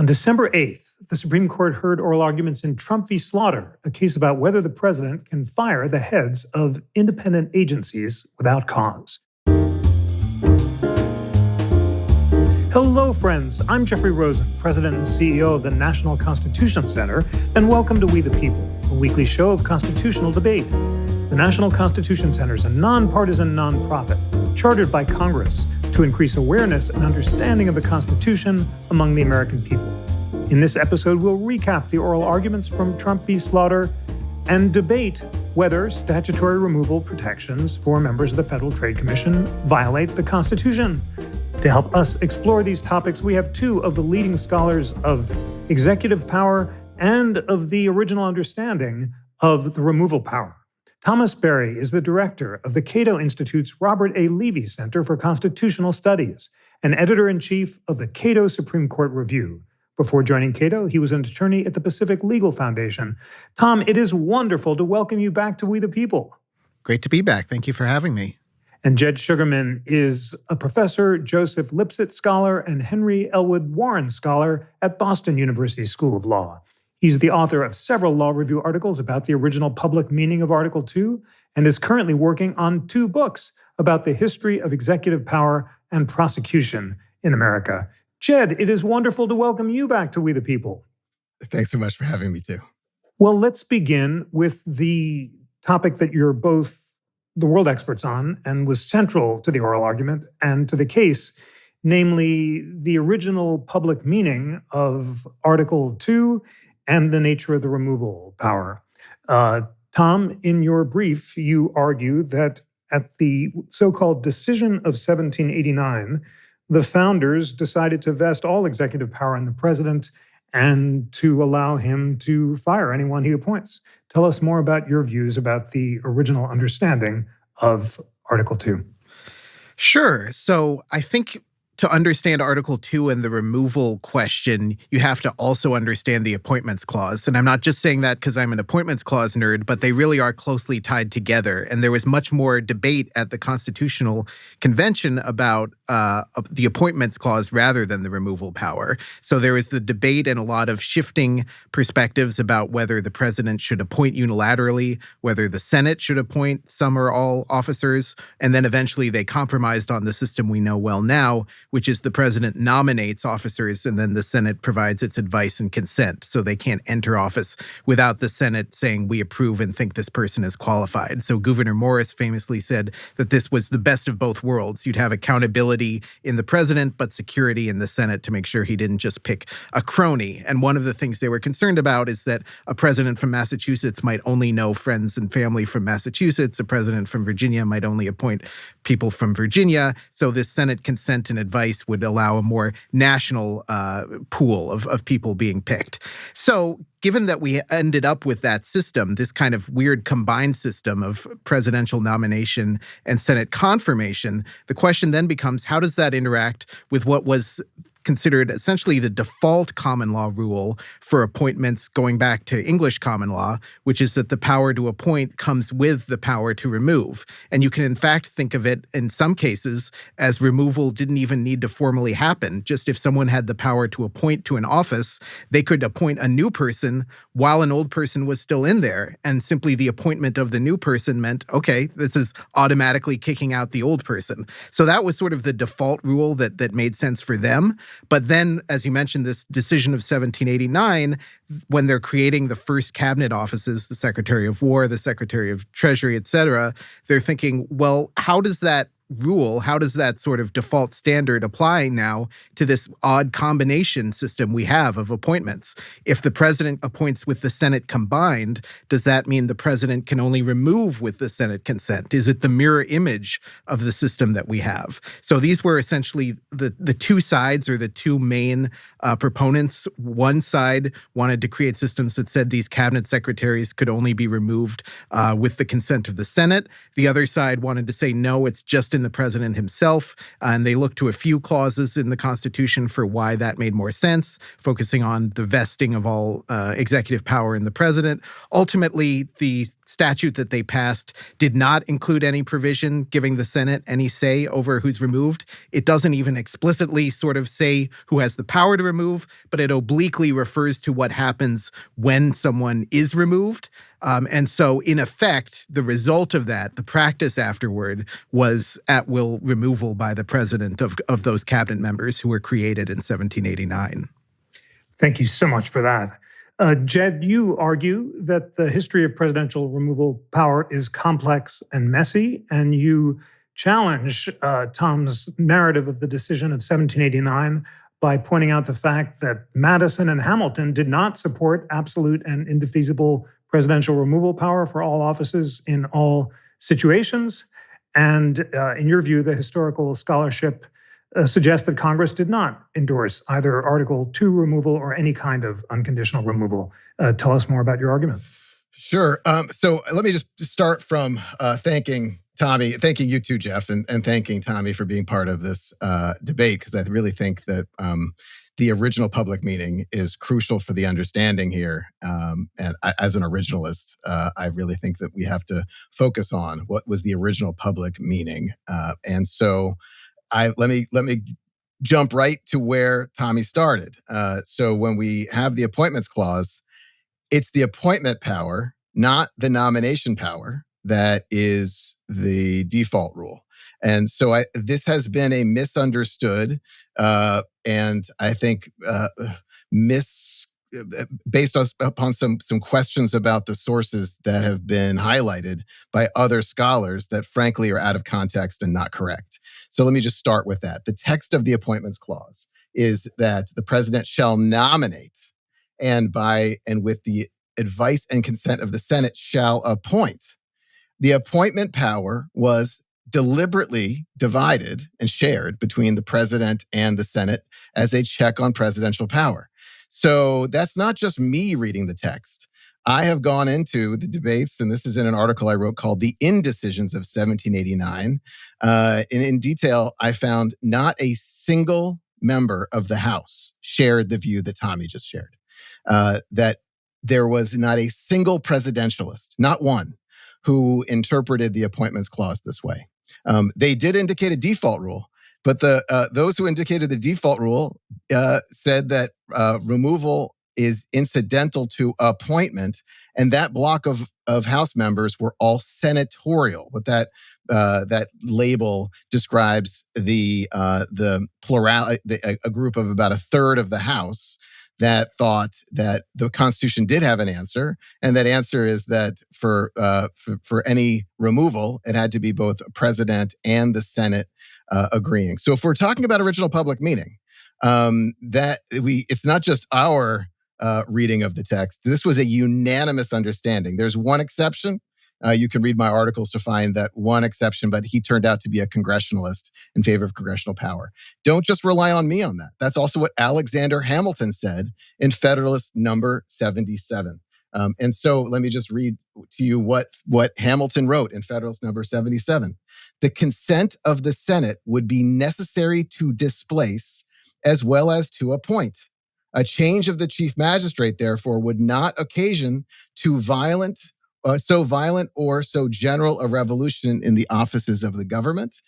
On December 8th, the Supreme Court heard oral arguments in Trump v. Slaughter, a case about whether the president can fire the heads of independent agencies without cause. Hello, friends. I'm Jeffrey Rosen, President and CEO of the National Constitution Center, and welcome to We the People, a weekly show of constitutional debate. The National Constitution Center is a nonpartisan nonprofit chartered by Congress to increase awareness and understanding of the Constitution among the American people. In this episode, we'll recap the oral arguments from Trump v. Slaughter and debate whether statutory removal protections for members of the Federal Trade Commission violate the Constitution. To help us explore these topics, we have two of the leading scholars of executive power and of the original understanding of the removal power. Thomas Berry is the director of the Cato Institute's Robert A. Levy Center for Constitutional Studies and editor-in-chief of the Cato Supreme Court Review. Before joining Cato, he was an attorney at the Pacific Legal Foundation. Tom, it is wonderful to welcome you back to We the People. Great to be back. Thank you for having me. And Jed Shugerman is a professor, Joseph Lipset Scholar, and Henry Elwood Warren Scholar at Boston University School of Law. He's the author of several law review articles about the original public meaning of Article 2 and is currently working on two books about the history of executive power and prosecution in America. Jed, it is wonderful to welcome you back to We the People. Thanks so much for having me, too. Well, let's begin with the topic that you're both the world experts on and was central to the oral argument and to the case, namely the original public meaning of Article 2 and the nature of the removal power. Tom, in your brief, you argue that at the so-called Decision of 1789, the founders decided to vest all executive power in the president and to allow him to fire anyone he appoints. Tell us more about your views about the original understanding of Article 2. Sure. So I think to understand Article 2 and the removal question, you have to also understand the Appointments Clause. And I'm not just saying that because I'm an Appointments Clause nerd, but they really are closely tied together. And there was much more debate at the Constitutional Convention about the Appointments Clause rather than the removal power. So there was the debate and a lot of shifting perspectives about whether the president should appoint unilaterally, whether the Senate should appoint some or all officers, and then eventually they compromised on the system we know well now, which is the president nominates officers and then the Senate provides its advice and consent. So they can't enter office without the Senate saying, we approve and think this person is qualified. So Gouverneur Morris famously said that this was the best of both worlds. You'd have accountability in the president, but security in the Senate to make sure he didn't just pick a crony. And one of the things they were concerned about is that a president from Massachusetts might only know friends and family from Massachusetts. A president from Virginia might only appoint people from Virginia. So this Senate consent and advice would allow a more national pool of people being picked. So given that we ended up with that system, this kind of weird combined system of presidential nomination and Senate confirmation, the question then becomes, how does that interact with what was considered essentially the default common law rule for appointments going back to English common law, which is that the power to appoint comes with the power to remove. And you can in fact think of it in some cases as removal didn't even need to formally happen. Just if someone had the power to appoint to an office, they could appoint a new person while an old person was still in there. And simply the appointment of the new person meant, okay, this is automatically kicking out the old person. So that was sort of the default rule that made sense for them. But then, as you mentioned, this decision of 1789, when they're creating the first cabinet offices, the Secretary of War, the Secretary of Treasury, et cetera, they're thinking, well, how does that rule, how does that sort of default standard apply now to this odd combination system we have of appointments? If the president appoints with the Senate combined, does that mean the president can only remove with the Senate consent? Is it the mirror image of the system that we have? So these were essentially the two sides or the two main proponents. One side wanted to create systems that said these cabinet secretaries could only be removed with the consent of the Senate. The other side wanted to say, no, it's just in in the president himself. And they looked to a few clauses in the Constitution for why that made more sense, focusing on the vesting of all executive power in the president. Ultimately, the statute that they passed did not include any provision giving the Senate any say over who's removed. It doesn't even explicitly sort of say who has the power to remove, but it obliquely refers to what happens when someone is removed. And so, in effect, the result of that, the practice afterward, was at-will removal by the president of those cabinet members who were created in 1789. Thank you so much for that. Jed, you argue that the history of presidential removal power is complex and messy, and you challenge Tom's narrative of the decision of 1789 by pointing out the fact that Madison and Hamilton did not support absolute and indefeasible presidential removal power for all offices in all situations. And in your view, the historical scholarship suggests that Congress did not endorse either Article 2 removal or any kind of unconditional removal. Tell us more about your argument. Sure. So let me just start from thanking Tommy, thanking you too, Jeff, and thanking Tommy for being part of this debate, because I really think that the original public meaning is crucial for the understanding here. And as an originalist, I really think that we have to focus on what was the original public meaning. And so let me jump right to where Tommy started. So when we have the appointments clause, it's the appointment power, not the nomination power, that is the default rule. And so this has been a misunderstood and I think based upon some questions about the sources that have been highlighted by other scholars that frankly are out of context and not correct. So let me just start with that. The text of the appointments clause is that the president shall nominate and with the advice and consent of the Senate shall appoint. The appointment power was deliberately divided and shared between the president and the Senate as a check on presidential power. So that's not just me reading the text. I have gone into the debates, and this is in an article I wrote called The Indecisions of 1789. And in detail, I found not a single member of the House shared the view that Tommy just shared. That there was not a single presidentialist, not one, who interpreted the appointments clause this way. They did indicate a default rule, but those who indicated the default rule said that removal is incidental to appointment, and that block of House members were all senatorial. What that label describes the a group of about a third of the House that thought that the Constitution did have an answer, and that answer is that for any removal, it had to be both a president and the Senate agreeing. So if we're talking about original public meaning, it's not just our reading of the text. This was a unanimous understanding. There's one exception. You can read my articles to find that one exception, but he turned out to be a congressionalist in favor of congressional power. Don't just rely on me on that. That's also what Alexander Hamilton said in Federalist number 77. And so let me just read to you what Hamilton wrote in Federalist number 77. The consent of the Senate would be necessary to displace as well as to appoint. A change of the chief magistrate, therefore, would not occasion so violent or so general a revolution in the offices of the government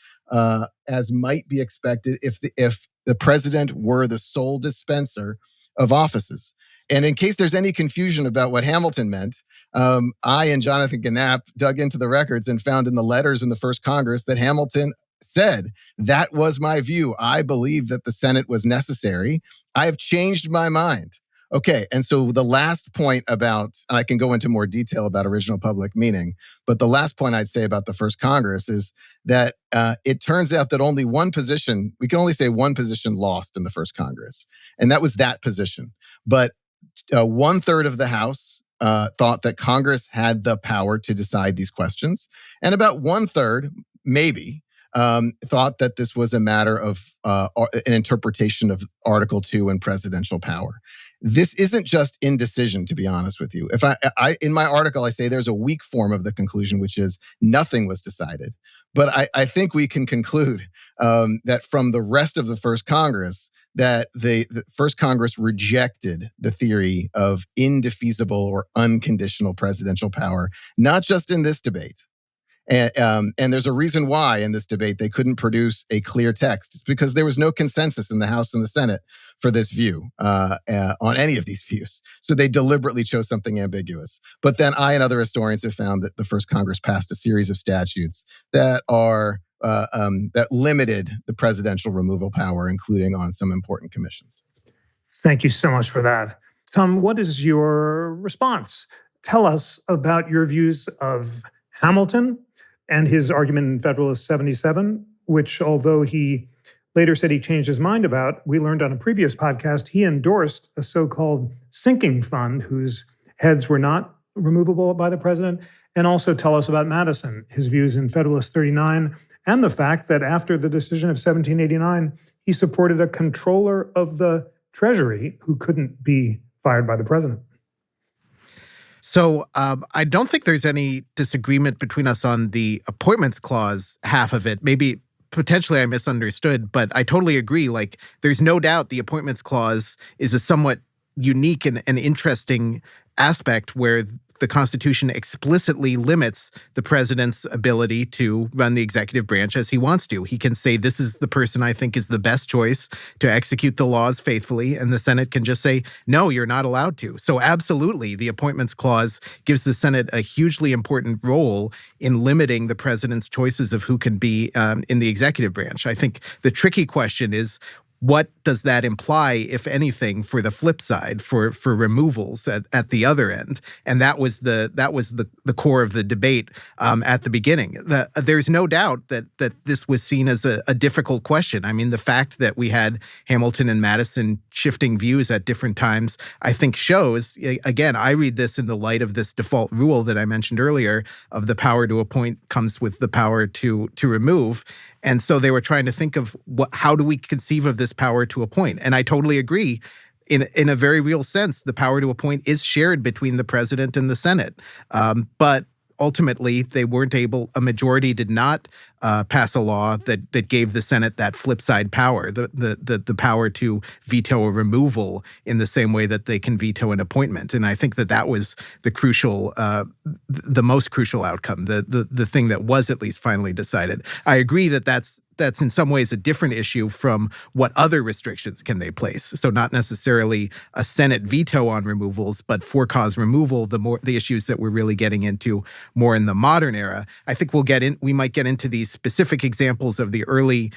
as might be expected if the president were the sole dispenser of offices. And in case there's any confusion about what Hamilton meant, I and Jonathan Gannap dug into the records and found in the letters in the first Congress that Hamilton said, that was my view. I believe that the Senate was necessary. I have changed my mind. Okay, and so the last point about, and I can go into more detail about original public meaning, but the last point I'd say about the first Congress is that it turns out that we can only say one position lost in the first Congress, and that was that position. But 1/3 of the House thought that Congress had the power to decide these questions, and about 1/3, maybe, thought that this was a matter of an interpretation of Article 2 and presidential power. This isn't just indecision, to be honest with you. If I in my article, I say there's a weak form of the conclusion, which is nothing was decided. But I think we can conclude that from the rest of the first Congress, that the first Congress rejected the theory of indefeasible or unconditional presidential power, not just in this debate. And there's a reason why in this debate they couldn't produce a clear text. It's because there was no consensus in the House and the Senate for this view on any of these views. So they deliberately chose something ambiguous. But then I and other historians have found that the first Congress passed a series of statutes that are that limited the presidential removal power, including on some important commissions. Thank you so much for that. Tom, what is your response? Tell us about your views of Hamilton and his argument in Federalist 77, which, although he later said he changed his mind about, we learned on a previous podcast, he endorsed a so-called sinking fund whose heads were not removable by the president. And also tell us about Madison, his views in Federalist 39, and the fact that after the decision of 1789, he supported a controller of the Treasury who couldn't be fired by the president. So I don't think there's any disagreement between us on the appointments clause half of it. Maybe potentially I misunderstood, but I totally agree. Like, there's no doubt the appointments clause is a somewhat unique and interesting aspect where the Constitution explicitly limits the president's ability to run the executive branch as he wants to. He can say, this is the person I think is the best choice to execute the laws faithfully, and the Senate can just say, no, you're not allowed to. So absolutely, the appointments clause gives the Senate a hugely important role in limiting the president's choices of who can be in the executive branch. I think the tricky question is, what does that imply, if anything, for the flip side, for removals at the other end? And that was the core of the debate at the beginning. There's no doubt that this was seen as a difficult question. I mean, the fact that we had Hamilton and Madison shifting views at different times, I think shows, again, I read this in the light of this default rule that I mentioned earlier of the power to appoint comes with the power to remove. And so they were trying to think of how do we conceive of this power to appoint? And I totally agree. In a very real sense, the power to appoint is shared between the president and the Senate. But ultimately, they weren't able, a majority did not pass a law that gave the Senate that flip side power, the power to veto a removal in the same way that they can veto an appointment. And I think that was the crucial, the most crucial outcome, the thing that was at least finally decided. I agree that's in some ways a different issue from what other restrictions can they place. So not necessarily a Senate veto on removals, but for cause removal, the issues that we're really getting into more in the modern era. I think we might get into these specific examples of the early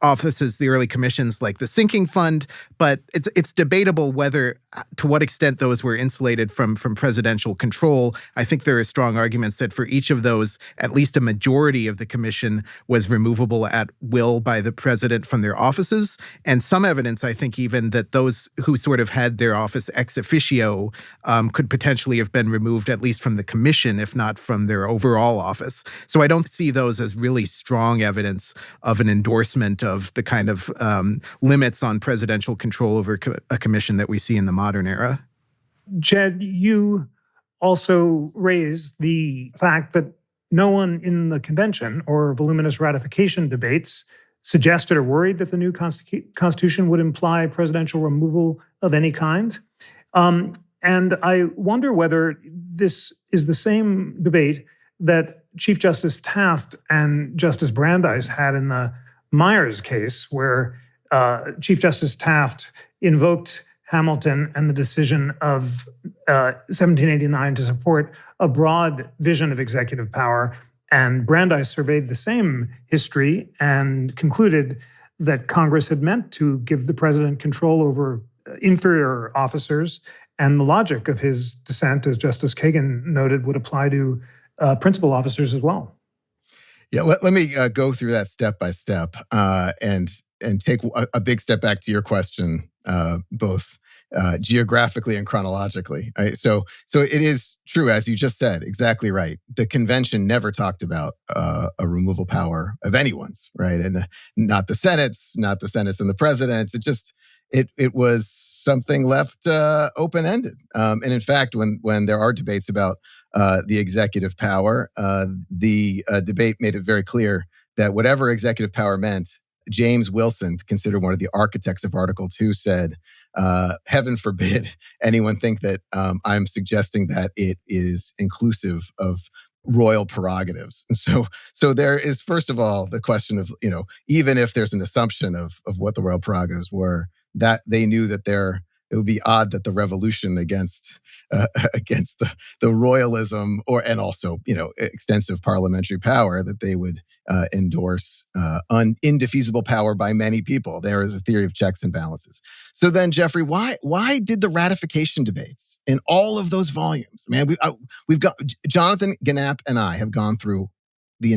offices, the early commissions like the sinking fund, but it's debatable to what extent those were insulated from presidential control. I think there are strong arguments that for each of those, at least a majority of the commission was removable at will by the president from their offices. And some evidence, I think, even that those who sort of had their office ex officio could potentially have been removed, at least from the commission, if not from their overall office. So I don't see those as really strong evidence of an endorsement of the kind of limits on presidential control over a commission that we see in the modern era. Jed, you also raised the fact that no one in the convention or voluminous ratification debates suggested or worried that the new Constitution would imply presidential removal of any kind. And I wonder whether this is the same debate that Chief Justice Taft and Justice Brandeis had in the Myers case, where Chief Justice Taft invoked Hamilton and the decision of 1789 to support a broad vision of executive power. And Brandeis surveyed the same history and concluded that Congress had meant to give the president control over inferior officers. And the logic of his dissent, as Justice Kagan noted, would apply to principal officers as well. Yeah, let me go through that step by step and take a big step back to your question, both geographically and chronologically. So it is true, as you just said, exactly right. The convention never talked about a removal power of anyone's, right? And not the Senate's, not the Senate's and the president's. It was something left open-ended. And in fact, when there are debates about the executive power. The debate made it very clear that whatever executive power meant, James Wilson, considered one of the architects of Article 2, said, heaven forbid anyone think that I'm suggesting that it is inclusive of royal prerogatives. And so there is, first of all, the question of, even if there's an assumption of what the royal prerogatives were, that they knew that it would be odd that the revolution against against the royalism and also extensive parliamentary power, that they would endorse indefeasible power by many people. There is a theory of checks and balances. So then, Jeffrey, why did the ratification debates in all of those volumes? Man, we've got Jonathan Gannap and I have gone through the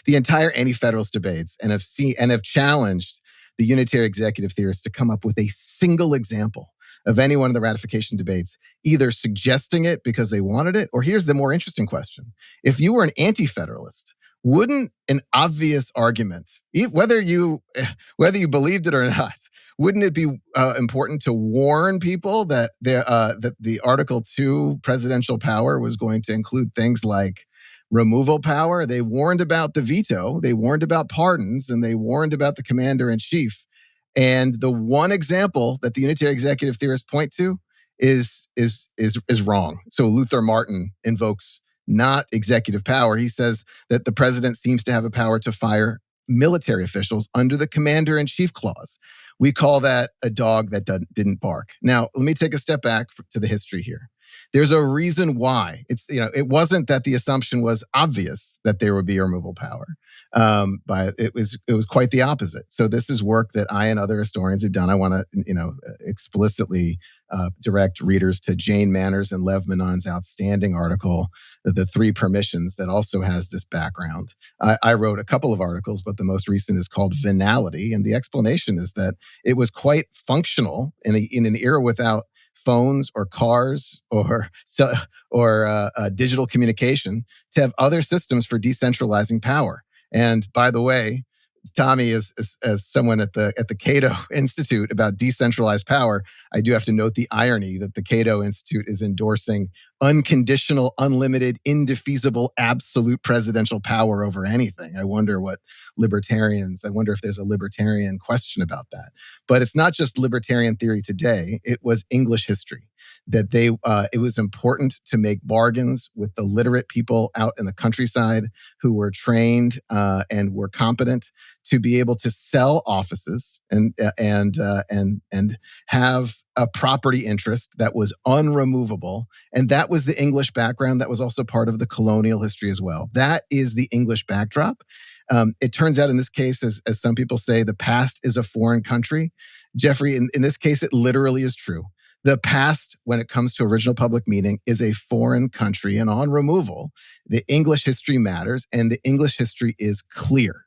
entire anti-federalist debates and have challenged the unitary executive theorists to come up with a single example of any one of the ratification debates, either suggesting it because they wanted it, or here's the more interesting question. If you were an anti-federalist, wouldn't an obvious argument, whether you believed it or not, wouldn't it be important to warn people that the Article 2 presidential power was going to include things like removal power? They warned about the veto, they warned about pardons, and they warned about the commander-in-chief. And the one example that the unitary executive theorists point to is wrong. So Luther Martin invokes not executive power. He says that the president seems to have a power to fire military officials under the commander-in-chief clause. We call that a dog that didn't bark. Now, let me take a step back to the history here. There's a reason why. It wasn't that the assumption was obvious that there would be a removal power. But it was quite the opposite. So this is work that I and other historians have done. I want to explicitly direct readers to Jane Manners and Lev Menon's outstanding article, The Three Permissions, that also has this background. I wrote a couple of articles, but the most recent is called Venality, and the explanation is that it was quite functional in an era without phones or cars or digital communication to have other systems for decentralizing power. And by the way, Tommy, as someone at the Cato Institute about decentralized power, I do have to note the irony that the Cato Institute is endorsing unconditional, unlimited, indefeasible, absolute presidential power over anything. I wonder if there's a libertarian question about that. But it's not just libertarian theory today. It was English history that it was important to make bargains with the literate people out in the countryside who were trained and were competent to be able to sell offices and have a property interest that was unremovable. And that was the English background. That was also part of the colonial history as well. That is the English backdrop. It turns out in this case, as some people say, the past is a foreign country. Jeffrey, in this case, it literally is true. The past, when it comes to original public meaning, is a foreign country. And on removal, the English history matters, and the English history is clear.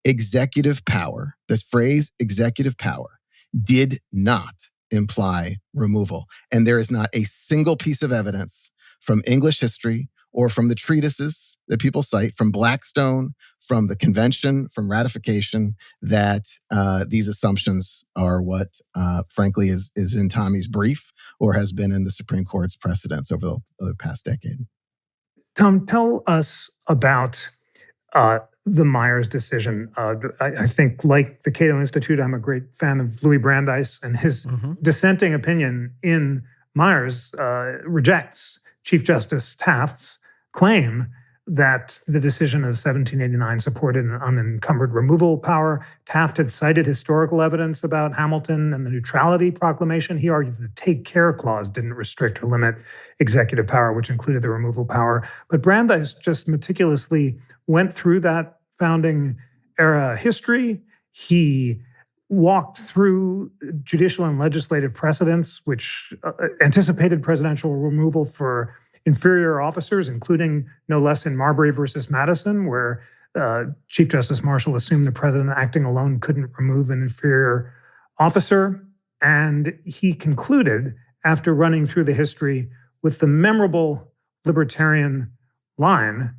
Executive power, this phrase executive power, did not imply removal. And there is not a single piece of evidence from English history or from the treatises that people cite, from Blackstone, from the convention, from ratification, that these assumptions are what, frankly, is in Tommy's brief or has been in the Supreme Court's precedents over the past decade. Tom, tell us about the Myers decision. I think, like the Cato Institute, I'm a great fan of Louis Brandeis, and his dissenting opinion in Myers rejects Chief Justice Taft's claim that the decision of 1789 supported an unencumbered removal power. Taft had cited historical evidence about Hamilton and the Neutrality Proclamation. He argued the Take Care Clause didn't restrict or limit executive power, which included the removal power. But Brandeis just meticulously went through that founding era history. He walked through judicial and legislative precedents, which anticipated presidential removal for inferior officers, including no less in Marbury versus Madison, where Chief Justice Marshall assumed the president acting alone couldn't remove an inferior officer. And he concluded, after running through the history, with the memorable libertarian line,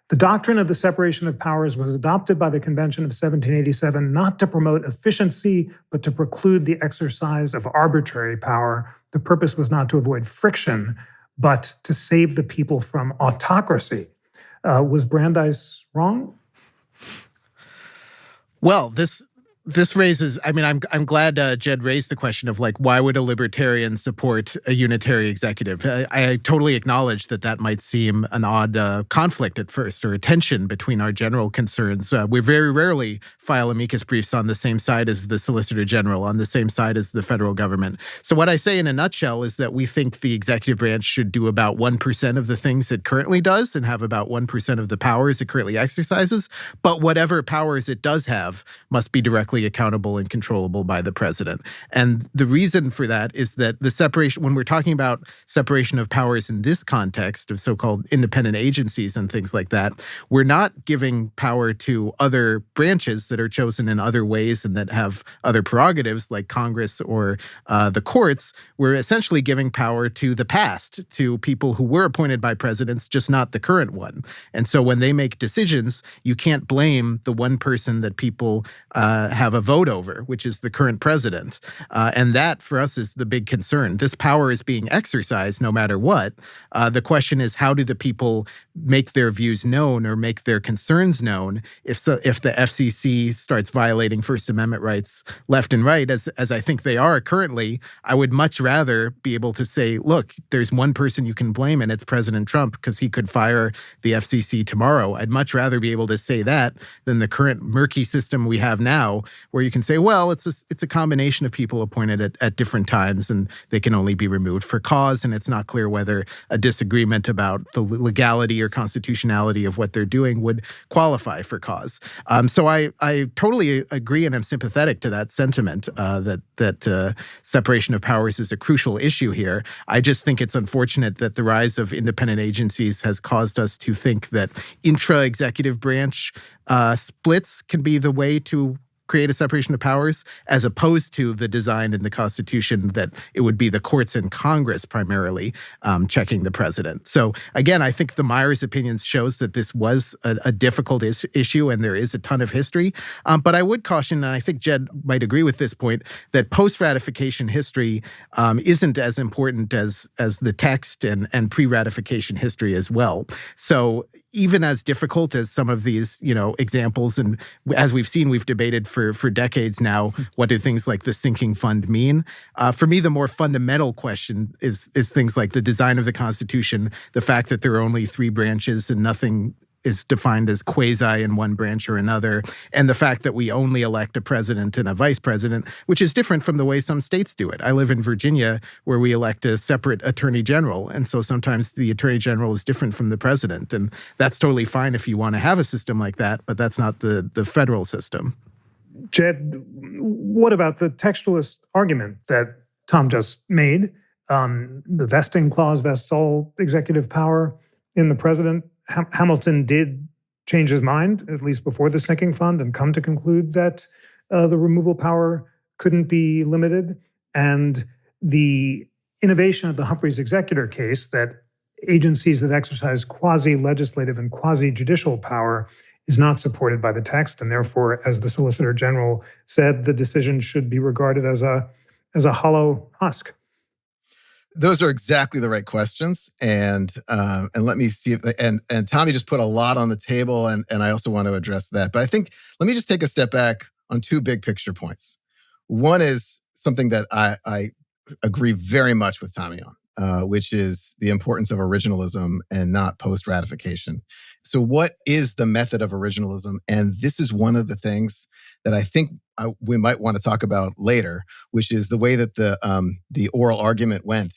the doctrine of the separation of powers was adopted by the Convention of 1787 not to promote efficiency, but to preclude the exercise of arbitrary power. The purpose was not to avoid friction, but to save the people from autocracy. Was Brandeis wrong? Well, this raises. I mean, I'm glad Jed raised the question of like, why would a libertarian support a unitary executive? I totally acknowledge that might seem an odd conflict at first, or a tension between our general concerns. We very rarely file amicus briefs on the same side as the Solicitor General, on the same side as the federal government. So what I say in a nutshell is that we think the executive branch should do about 1% of the things it currently does and have about 1% of the powers it currently exercises. But whatever powers it does have must be directly accountable and controllable by the president. And the reason for that is that the separation, when we're talking about separation of powers in this context of so-called independent agencies and things like that, we're not giving power to other branches that are chosen in other ways and that have other prerogatives like Congress or the courts. We're essentially giving power to the past, to people who were appointed by presidents, just not the current one. And so when they make decisions, you can't blame the one person that people have a vote over, which is the current president. And that, for us, is the big concern. This power is being exercised no matter what. The question is, how do the people make their views known or make their concerns known if the FCC starts violating First Amendment rights left and right, as I think they are currently? I would much rather be able to say, look, there's one person you can blame, and it's President Trump, because he could fire the FCC tomorrow. I'd much rather be able to say that than the current murky system we have now, where you can say, well, it's a combination of people appointed at different times, and they can only be removed for cause, and it's not clear whether a disagreement about the legality or constitutionality of what they're doing would qualify for cause. So I totally agree and am sympathetic to that sentiment that separation of powers is a crucial issue here. I just think it's unfortunate that the rise of independent agencies has caused us to think that intra-executive branch splits can be the way to create a separation of powers, as opposed to the design in the Constitution that it would be the courts and Congress primarily checking the president. So again, I think the Myers opinion shows that this was a difficult issue, and there is a ton of history. But I would caution, and I think Jed might agree with this point, that post-ratification history isn't as important as the text and pre-ratification history as well. So even as difficult as some of these, examples, and as we've seen, we've debated for decades now, what do things like the sinking fund mean? For me, the more fundamental question is things like the design of the Constitution, the fact that there are only three branches and nothing is defined as quasi in one branch or another, and the fact that we only elect a president and a vice president, which is different from the way some states do it. I live in Virginia, where we elect a separate attorney general, and so sometimes the attorney general is different from the president, and that's totally fine if you want to have a system like that, but that's not the federal system. Jed, what about the textualist argument that Tom just made? The vesting clause vests all executive power in the president. Hamilton did change his mind, at least before the sinking fund, and come to conclude that the removal power couldn't be limited. And the innovation of the Humphreys executor case, that agencies that exercise quasi-legislative and quasi-judicial power, is not supported by the text. And therefore, as the Solicitor General said, the decision should be regarded as a hollow husk. Those are exactly the right questions, and let me see if and Tommy just put a lot on the table, and I also want to address that. But I think let me just take a step back on two big picture points. One is something that I agree very much with Tommy on, which is the importance of originalism and not post-ratification. So what is the method of originalism? And this is one of the things that I think we might want to talk about later, which is the way that the oral argument went.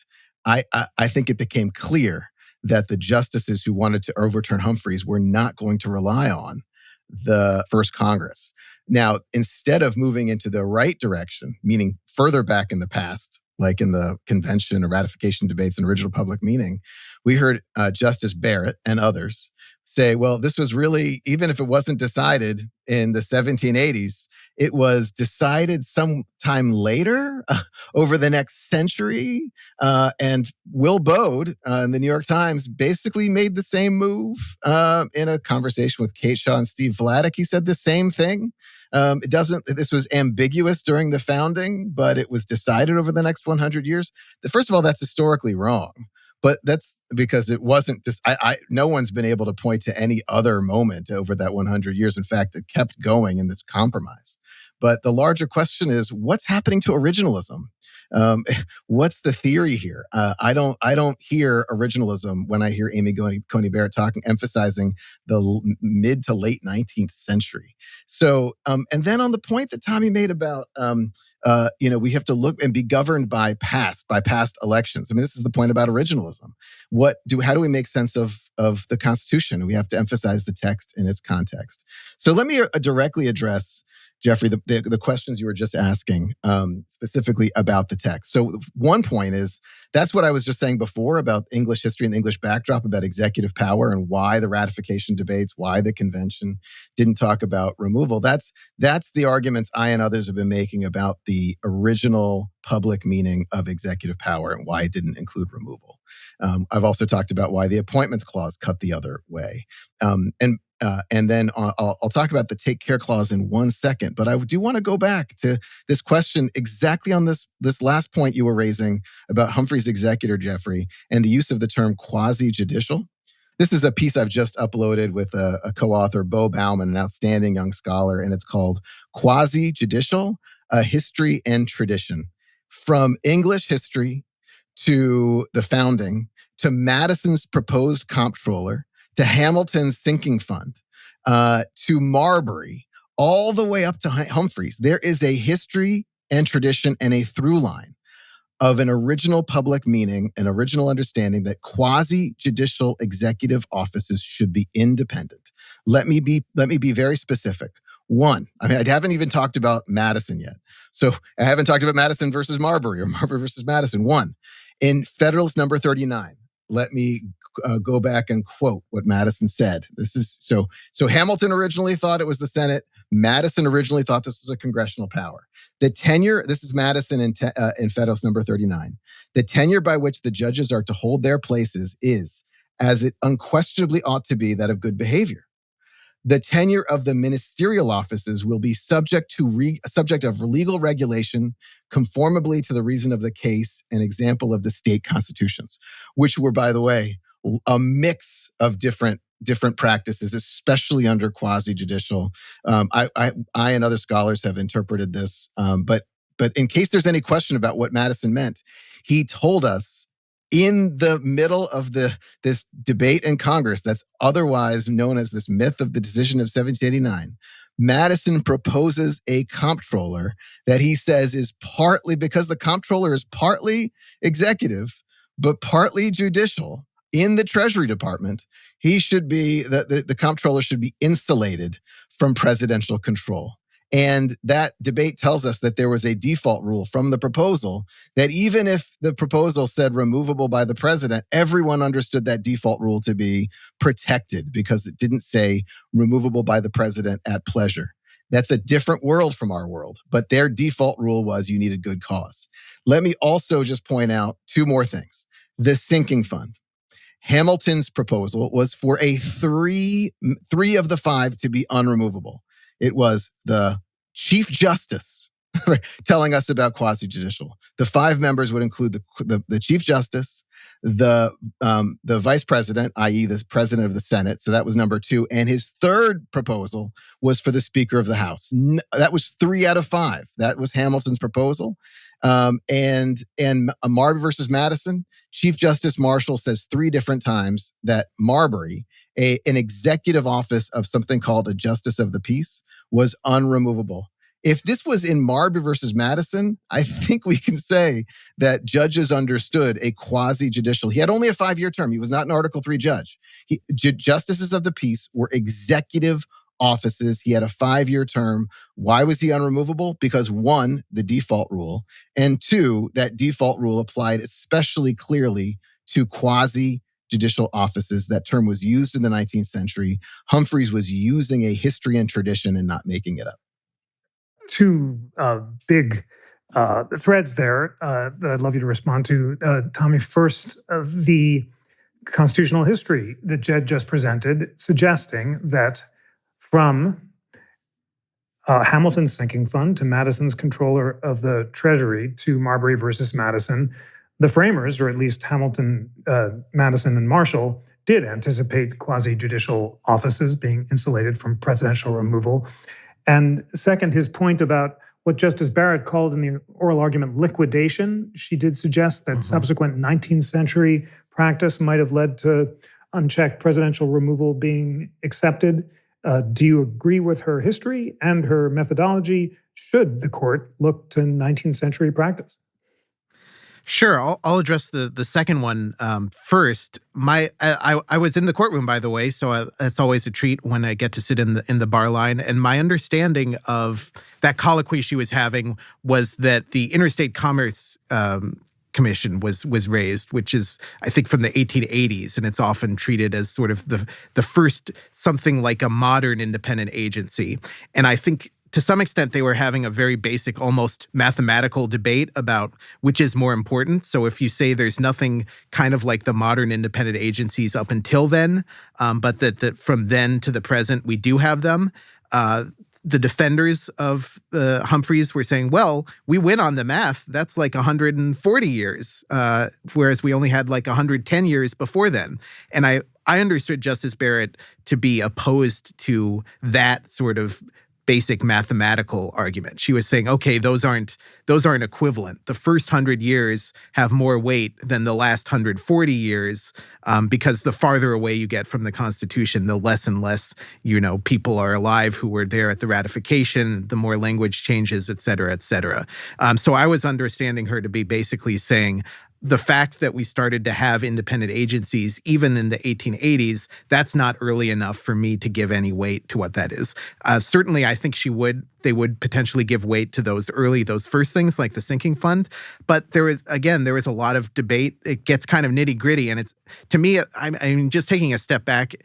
I think it became clear that the justices who wanted to overturn Humphreys were not going to rely on the first Congress. Now, instead of moving into the right direction, meaning further back in the past, like in the convention or ratification debates and original public meaning, we heard Justice Barrett and others say, well, this was really, even if it wasn't decided in the 1780s, it was decided sometime later over the next century. And Will Bode in the New York Times basically made the same move in a conversation with Kate Shaw and Steve Vladeck. He said the same thing. This was ambiguous during the founding, but it was decided over the next 100 years. First of all, that's historically wrong. But that's because it wasn't just, no one's been able to point to any other moment over that 100 years. In fact, it kept going in this compromise. But the larger question is, what's happening to originalism? Um, what's the theory here? I don't hear originalism when I hear Amy Coney Barrett emphasizing the mid to late 19th century. So, and then on the point that Tommy made about, we have to look and be governed by past elections. I mean, this is the point about originalism. How do we make sense of the Constitution? We have to emphasize the text in its context. So let me directly address, Jeffrey, the questions you were just asking, specifically about the text. So one point is, that's what I was just saying before about English history and the English backdrop, about executive power and why the ratification debates, why the convention didn't talk about removal. That's the arguments I and others have been making about the original public meaning of executive power and why it didn't include removal. I've also talked about why the Appointments Clause cut the other way. And then I'll talk about the take care clause in 1 second. But I do want to go back to this question exactly on this last point you were raising about Humphrey's executor, Jeffrey, and the use of the term quasi-judicial. This is a piece I've just uploaded with a co-author, Bo Bauman, an outstanding young scholar, and it's called Quasi-Judicial, A History and Tradition. From English history to the founding, to Madison's proposed comptroller, to Hamilton's sinking fund, to Marbury, all the way up to Humphreys, there is a history and tradition and a through line of an original public meaning, an original understanding that quasi-judicial executive offices should be independent. Let me be very specific. One, I haven't even talked about Madison yet. So I haven't talked about Madison versus Marbury or Marbury versus Madison. One, in Federalist number 39, let me go back and quote what Madison said. This is so Hamilton originally thought it was the Senate. Madison originally thought this was a congressional power. The tenure, this is Madison in Federalist number 39. The tenure by which the judges are to hold their places is, as it unquestionably ought to be, that of good behavior. The tenure of the ministerial offices will be subject of legal regulation conformably to the reason of the case, an example of the state constitutions, which were, by the way, a mix of different practices, especially under quasi-judicial. I and other scholars have interpreted this, but in case there's any question about what Madison meant, he told us in the middle of this debate in Congress that's otherwise known as this myth of the decision of 1789, Madison proposes a comptroller that he says is partly, because the comptroller is partly executive, but partly judicial in the Treasury Department, he should be, the comptroller should be insulated from presidential control. And that debate tells us that there was a default rule from the proposal that even if the proposal said removable by the president, everyone understood that default rule to be protected because it didn't say removable by the president at pleasure. That's a different world from our world, but their default rule was you needed good cause. Let me also just point out two more things. The sinking fund. Hamilton's proposal was for a three of the five to be unremovable. It was the Chief Justice telling us about quasi-judicial. The five members would include the Chief Justice, the Vice President, i.e. the President of the Senate. So that was number two. And his third proposal was for the Speaker of the House. That was 3 out of 5. That was Hamilton's proposal. And Marbury versus Madison, Chief Justice Marshall says 3 different times that Marbury, an executive office of something called a Justice of the Peace, was unremovable. If this was in Marbury versus Madison, I think we can say that judges understood a quasi-judicial. He had only a 5-year term. He was not an Article III judge. Justices of the peace were executive offices. He had a 5-year term. Why was he unremovable? Because 1, the default rule, and 2, that default rule applied especially clearly to quasi-judicial offices. That term was used in the 19th century. Humphreys was using a history and tradition and not making it up. Two big threads there that I'd love you to respond to. Tommy, first, the constitutional history that Jed just presented, suggesting that from Hamilton's sinking fund to Madison's controller of the Treasury to Marbury versus Madison, The framers, or at least Hamilton, Madison, and Marshall, did anticipate quasi-judicial offices being insulated from presidential removal. And second, his point about what Justice Barrett called in the oral argument liquidation. She did suggest that subsequent 19th century practice might have led to unchecked presidential removal being accepted. Do you agree with her history and her methodology? Should the court look to 19th century practice? Sure, I'll address the second one first. I was in the courtroom, by the way, so it's always a treat when I get to sit in the bar line. And my understanding of that colloquy she was having was that the Interstate Commerce Commission was raised, which is, I think, from the 1880s, and it's often treated as sort of the first something like a modern independent agency. And I think, to some extent, they were having a very basic, almost mathematical debate about which is more important. So if you say there's nothing kind of like the modern independent agencies up until then, but that from then to the present, we do have them, the defenders of Humphreys were saying, well, we win on the math. That's like 140 years, whereas we only had like 110 years before then. And I understood Justice Barrett to be opposed to that sort of basic mathematical argument. She was saying, okay, those aren't equivalent. The first 100 years have more weight than the last 140 years because the farther away you get from the Constitution, the less and less, people are alive who were there at the ratification, the more language changes, et cetera, et cetera. So I was understanding her to be basically saying, the fact that we started to have independent agencies, even in the 1880s, that's not early enough for me to give any weight to what that is. Certainly, I think they would potentially give weight to those first things like the sinking fund. But there was a lot of debate. It gets kind of nitty gritty. And it's, to me, I'm just taking a step back.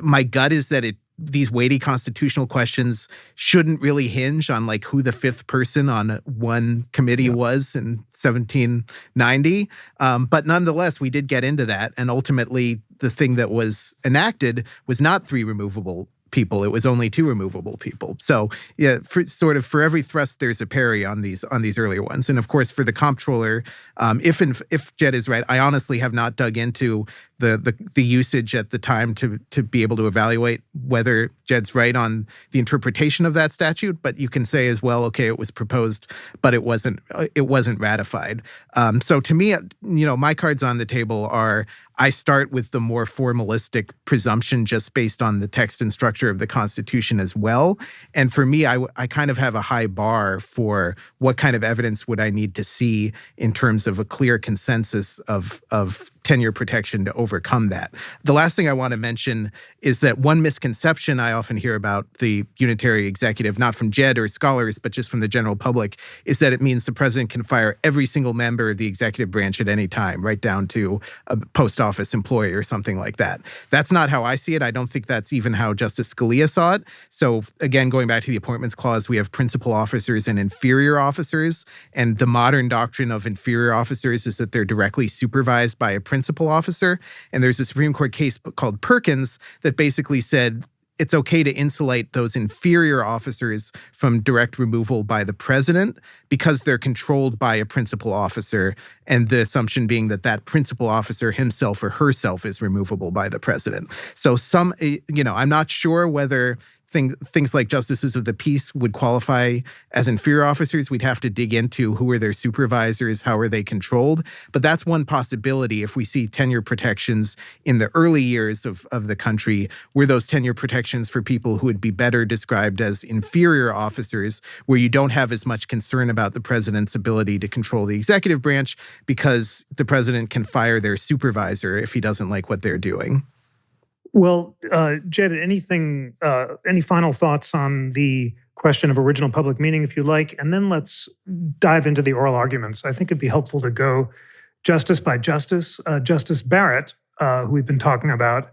My gut is that these weighty constitutional questions shouldn't really hinge on like who the fifth person on one committee was in 1790. But nonetheless, we did get into that. And ultimately, the thing that was enacted was not 3 removable people. It was only 2 removable people. So yeah, for every thrust, there's a parry on these earlier ones. And of course, for the comptroller, if Jed is right, I honestly have not dug into the usage at the time to be able to evaluate whether Jed's right on the interpretation of that statute. But you can say as well, okay, it was proposed, but it wasn't ratified. So to me, my cards on the table are, I start with the more formalistic presumption just based on the text and structure of the Constitution as well. And for me, I kind of have a high bar for what kind of evidence would I need to see in terms of a clear consensus of tenure protection to overcome that. The last thing I want to mention is that one misconception I often hear about the unitary executive, not from Jed or scholars, but just from the general public, is that it means the president can fire every single member of the executive branch at any time, right down to a post office employee or something like that. That's not how I see it. I don't think that's even how Justice Scalia saw it. So again, going back to the appointments clause, we have principal officers and inferior officers. And the modern doctrine of inferior officers is that they're directly supervised by a principal officer. And there's a Supreme Court case called Perkins that basically said it's okay to insulate those inferior officers from direct removal by the president because they're controlled by a principal officer, and the assumption being that that principal officer himself or herself is removable by the president. So I'm not sure whether things like justices of the peace would qualify as inferior officers. We'd have to dig into who are their supervisors, how are they controlled. But that's one possibility. If we see tenure protections in the early years of the country, were those tenure protections for people who would be better described as inferior officers, where you don't have as much concern about the president's ability to control the executive branch because the president can fire their supervisor if he doesn't like what they're doing. Well, Jed, any final thoughts on the question of original public meaning, if you like? And then let's dive into the oral arguments. I think it'd be helpful to go justice by justice. Justice Barrett, who we've been talking about,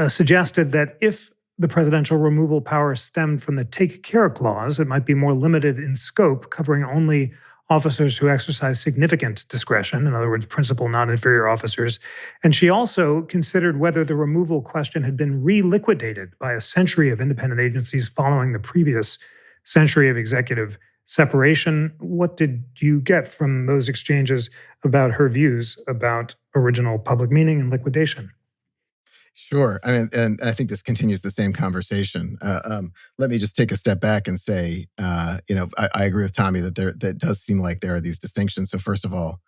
suggested that if the presidential removal power stemmed from the take care clause, it might be more limited in scope, covering only officers who exercise significant discretion, in other words, principal non-inferior officers. And she also considered whether the removal question had been reliquidated by a century of independent agencies following the previous century of executive separation. What did you get from those exchanges about her views about original public meaning and liquidation? Sure. I mean, and I think this continues the same conversation. Let me just take a step back and say, I agree with Tommy that that does seem like there are these distinctions. So first of all,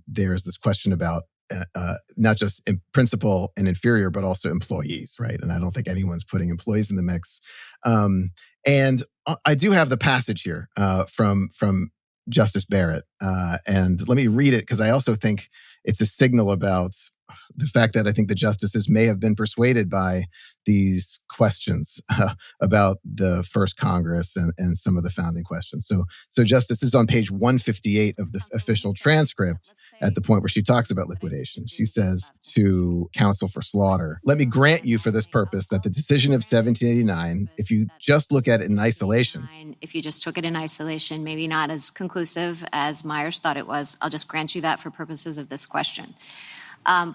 there's this question about not just in principal and inferior, but also employees, right? And I don't think anyone's putting employees in the mix. And I do have the passage here from Justice Barrett, and let me read it because I also think it's a signal about the fact that I think the justices may have been persuaded by these questions about the first Congress and some of the founding questions. So Justice is on page 158 of the official transcript at the point where she talks about liquidation. She says to counsel for Slaughter, "Let me grant you for this purpose that the decision of 1789, if you just look at it in isolation." If you just took it in isolation, maybe not as conclusive as Myers thought it was. I'll just grant you that for purposes of this question.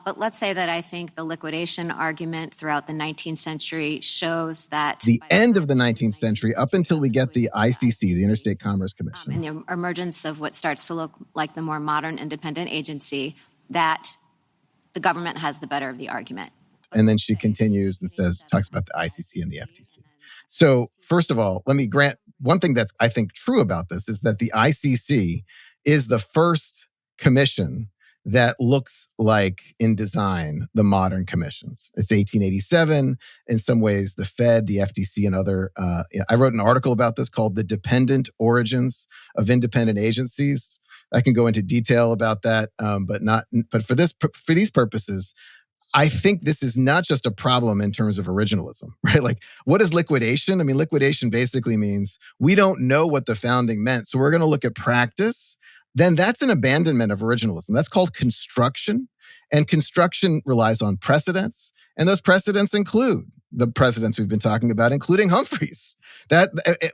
But let's say that I think the liquidation argument throughout the 19th century shows that the end of the 19th century, up until we get the ICC, the Interstate Commerce Commission, and the emergence of what starts to look like the more modern independent agency, that the government has the better of the argument. And then she continues and talks about the ICC and the FTC. So first of all, let me grant one thing that's, I think, true about this is that the ICC is the first commission that looks like, in design, the modern commissions. It's 1887. In some ways, the Fed, the FTC, and other... I wrote an article about this called The Dependent Origins of Independent Agencies. I can go into detail about that, but for these purposes, I think this is not just a problem in terms of originalism, right? Like, what is liquidation? I mean, liquidation basically means we don't know what the founding meant, so we're going to look at practice. Then that's an abandonment of originalism. That's called construction. And construction relies on precedents. And those precedents include the precedents we've been talking about, including Humphreys.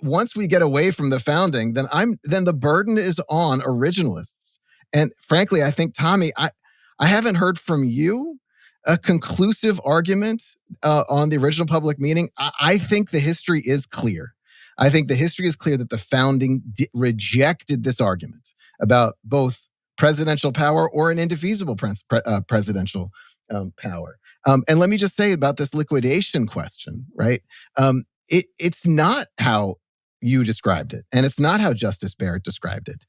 Once we get away from the founding, then the burden is on originalists. And frankly, I think, Tommy, I haven't heard from you a conclusive argument on the original public meaning. I think the history is clear. I think the history is clear that the founding rejected this argument about both presidential power or an indefeasible presidential power. And let me just say about this liquidation question, right? It's not how you described it, and it's not how Justice Barrett described it.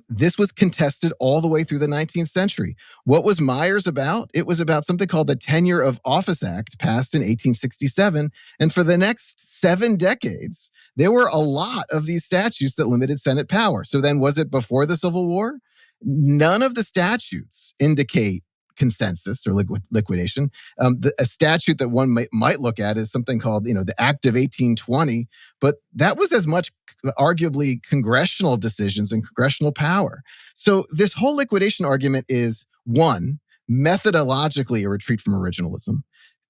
This was contested all the way through the 19th century. What was Myers about? It was about something called the Tenure of Office Act, passed in 1867. And for the next 7 decades, there were a lot of these statutes that limited Senate power. So then, was it before the Civil War? None of the statutes indicate consensus or liquidation. A statute that one might look at is something called, the Act of 1820, but that was as much arguably congressional decisions and congressional power. So this whole liquidation argument is, 1, methodologically a retreat from originalism,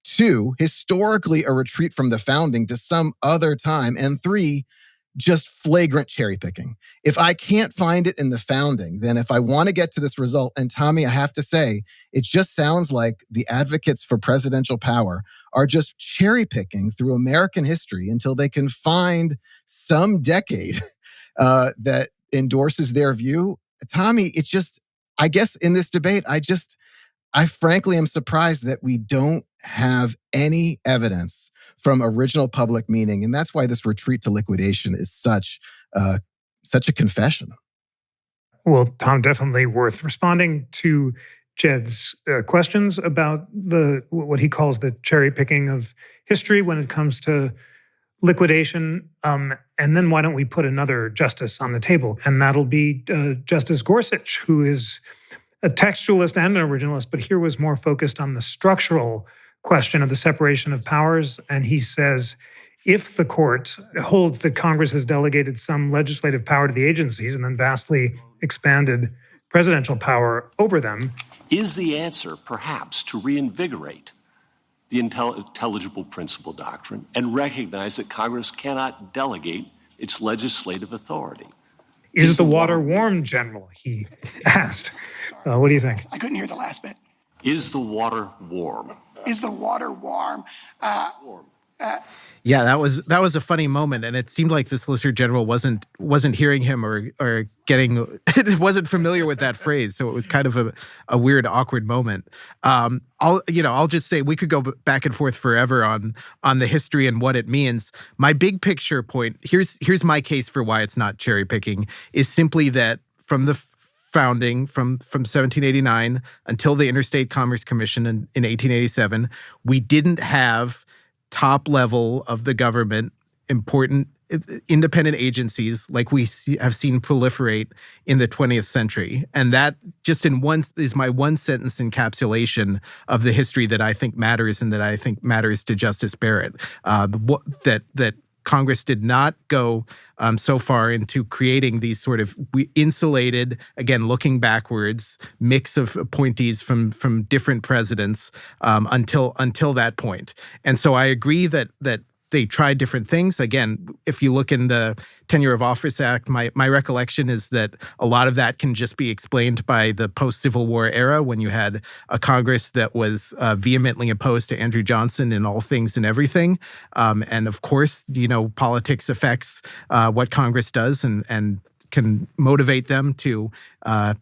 2, historically a retreat from the founding to some other time, and 3, just flagrant cherry picking. If I can't find it in the founding, then if I want to get to this result, and Tommy, I have to say, it just sounds like the advocates for presidential power are just cherry picking through American history until they can find some decade that endorses their view. Tommy, I guess in this debate, I frankly am surprised that we don't have any evidence from original public meaning. And that's why this retreat to liquidation is such a confession. Well, Tom, definitely worth responding to Jed's questions about what he calls the cherry picking of history when it comes to liquidation. And then why don't we put another justice on the table? And that'll be Justice Gorsuch, who is a textualist and an originalist, but here was more focused on the structural question of the separation of powers. And he says, if the court holds that Congress has delegated some legislative power to the agencies and then vastly expanded presidential power over them, is the answer perhaps to reinvigorate the intelligible principle doctrine and recognize that Congress cannot delegate its legislative authority? Is the water warm, General? He asked. What do you think? I couldn't hear the last bit. Is the water warm? Is the water warm? Yeah, that was a funny moment, and it seemed like the Solicitor General wasn't hearing him or getting wasn't familiar with that phrase, so it was kind of a weird, awkward moment. I'll just say we could go back and forth forever on the history and what it means. My big picture point here's my case for why it's not cherry picking is simply that from the founding from 1789 until the Interstate Commerce Commission in 1887, we didn't have top level of the government, important independent agencies like we have seen proliferate in the 20th century. And that just is my one sentence encapsulation of the history that I think matters and that I think matters to Justice Barrett. That Congress did not go so far into creating these sort of insulated, again, looking backwards, mix of appointees from different presidents until that point. And so I agree that they tried different things. Again, if you look in the Tenure of Office Act, my recollection is that a lot of that can just be explained by the post-Civil War era when you had a Congress that was vehemently opposed to Andrew Johnson in all things and everything. And of course, politics affects what Congress does and can motivate them to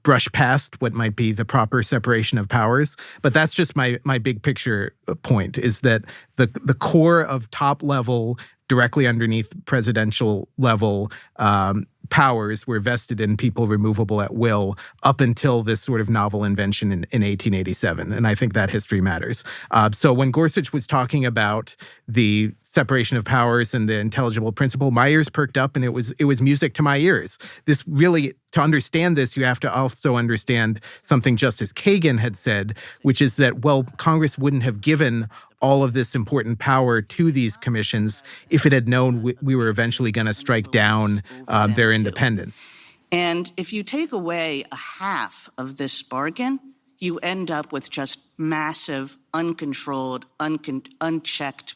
brush past what might be the proper separation of powers. But that's just my big picture point, is that the core of top level, directly underneath presidential level powers were vested in people removable at will up until this sort of novel invention in 1887. And I think that history matters. So when Gorsuch was talking about the separation of powers and the intelligible principle, my ears perked up and it was music to my ears. This really, to understand this, you have to also understand something Justice Kagan had said, which is that, well, Congress wouldn't have given all of this important power to these commissions if it had known we were eventually going to strike down their independence. And if you take away a half of this bargain, you end up with just massive, uncontrolled, unchecked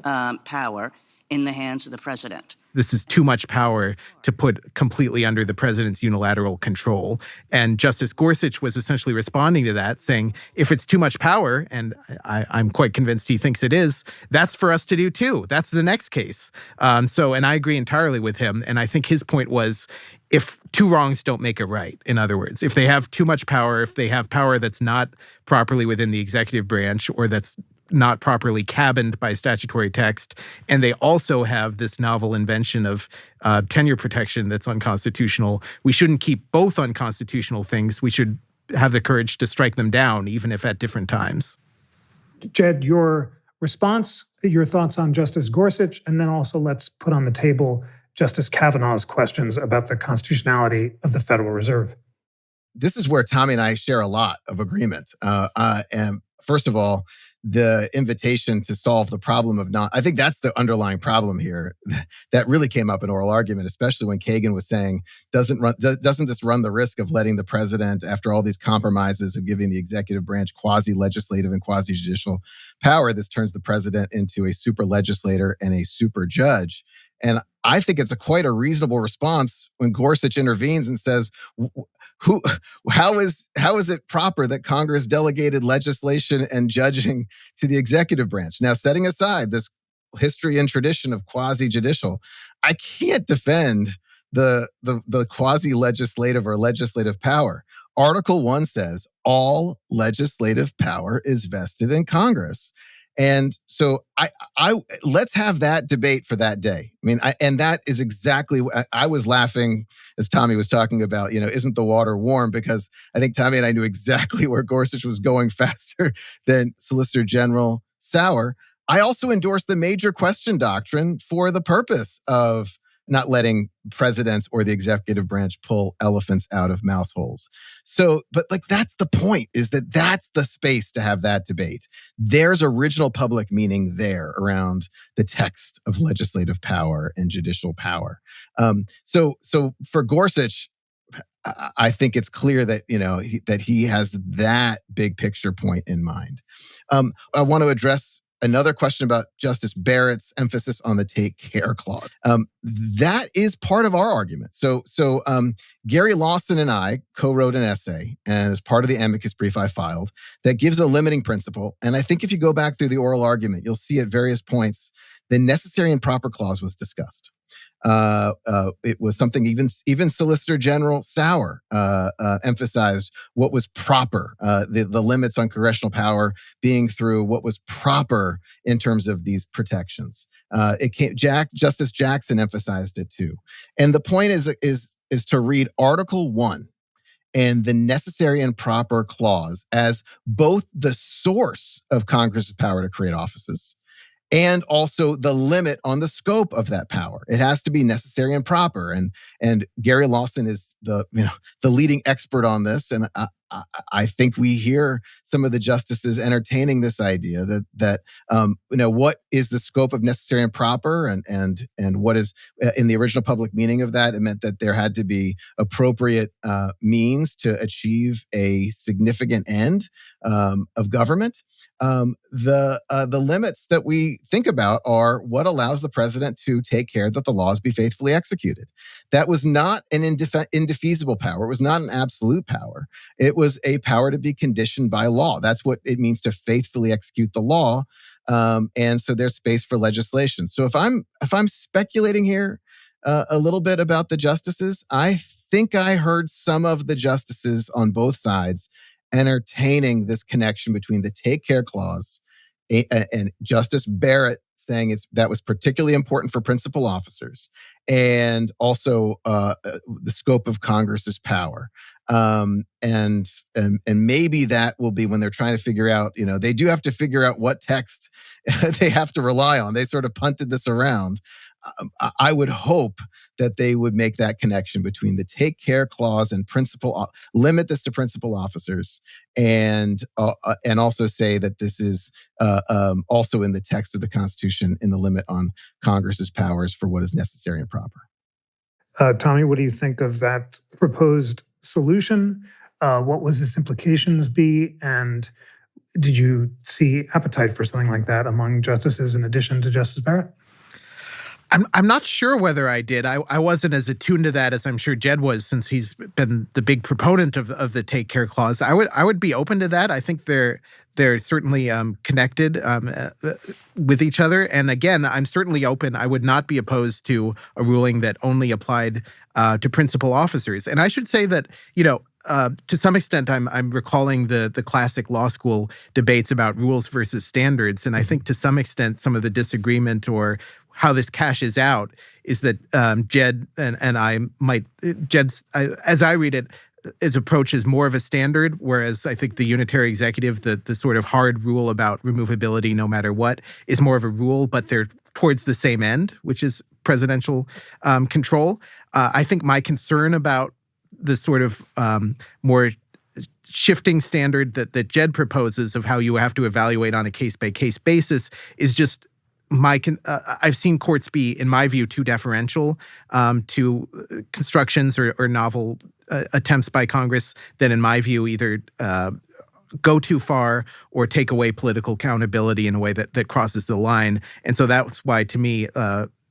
power in the hands of the president. This is too much power to put completely under the president's unilateral control. And Justice Gorsuch was essentially responding to that, saying, if it's too much power, and I'm quite convinced he thinks it is, that's for us to do too. That's the next case. And I agree entirely with him. And I think his point was, if two wrongs don't make a right, in other words, if they have too much power, if they have power that's not properly within the executive branch or that's not properly cabined by statutory text, and they also have this novel invention of tenure protection that's unconstitutional, we shouldn't keep both unconstitutional things. We should have the courage to strike them down, even if at different times. Jed, your response, your thoughts on Justice Gorsuch, and then also let's put on the table Justice Kavanaugh's questions about the constitutionality of the Federal Reserve. This is where Tommy and I share a lot of agreement. And first of all, the invitation to solve the problem of I think that's the underlying problem here that really came up in oral argument, especially when Kagan was saying, doesn't this run the risk of letting the president, after all these compromises of giving the executive branch quasi-legislative and quasi-judicial power, this turns the president into a super legislator and a super judge. And I think it's quite a reasonable response when Gorsuch intervenes and says, how is it proper that Congress delegated legislation and judging to the executive branch? Now, setting aside this history and tradition of quasi-judicial, I can't defend the quasi-legislative or legislative power. Article 1 says all legislative power is vested in Congress. And so I let's have that debate for that day. I mean, and that is exactly what I was laughing as Tommy was talking about, isn't the water warm? Because I think Tommy and I knew exactly where Gorsuch was going faster than Solicitor General Sauer. I also endorse the major question doctrine for the purpose of not letting presidents or the executive branch pull elephants out of mouse holes. So, but that's the point, is that's the space to have that debate. There's original public meaning there around the text of legislative power and judicial power. So for Gorsuch, I think it's clear that, that he has that big picture point in mind. I want to address another question about Justice Barrett's emphasis on the take care clause. That is part of our argument. So Gary Lawson and I co-wrote an essay, and as part of the amicus brief I filed, that gives a limiting principle. And I think if you go back through the oral argument, you'll see at various points the necessary and proper clause was discussed. It was something even Solicitor General Sauer emphasized what was proper, the limits on congressional power being through what was proper in terms of these protections. Justice Jackson emphasized it too. And the point is to read Article 1 and the necessary and proper clause as both the source of Congress's power to create offices and also the limit on the scope of that power. It has to be necessary and proper. And Gary Lawson is the leading expert on this. And I think we hear some of the justices entertaining this idea that what is the scope of necessary and proper, and what is in the original public meaning of that. It meant that there had to be appropriate means to achieve a significant end of government. The limits that we think about are what allows the president to take care that the laws be faithfully executed. That was not an indefeasible power. It was not an absolute power. It was a power to be conditioned by law. That's what it means to faithfully execute the law. And so there's space for legislation. So if I'm speculating here a little bit about the justices, I think I heard some of the justices on both sides entertaining this connection between the take care clause and Justice Barrett saying that was particularly important for principal officers, and also the scope of Congress's power. And maybe that will be when they're trying to figure out, they do have to figure out what text they have to rely on. They sort of punted this around. I would hope that they would make that connection between the take care clause and limit this to principal officers, and also say that this is also in the text of the Constitution in the limit on Congress's powers for what is necessary and proper. Tommy, what do you think of that proposed solution? What was its implications be? And did you see appetite for something like that among justices in addition to Justice Barrett? I'm not sure whether I did. I wasn't as attuned to that as I'm sure Jed was, since he's been the big proponent of the take care clause. I would be open to that. I think they're certainly connected with each other. And again, I'm certainly open. I would not be opposed to a ruling that only applied to principal officers. And I should say that, to some extent, I'm recalling the classic law school debates about rules versus standards. And I think to some extent, some of the disagreement or how this cashes out is that Jed and I might, as I read it, his approach is more of a standard, whereas I think the unitary executive, the sort of hard rule about removability no matter what, is more of a rule, but they're towards the same end, which is presidential control. I think my concern about the sort of more shifting standard that Jed proposes of how you have to evaluate on a case-by-case basis is just I've seen courts be, in my view, too deferential to constructions or novel attempts by Congress that, in my view, either go too far or take away political accountability in a way that crosses the line. And so that's why, to me,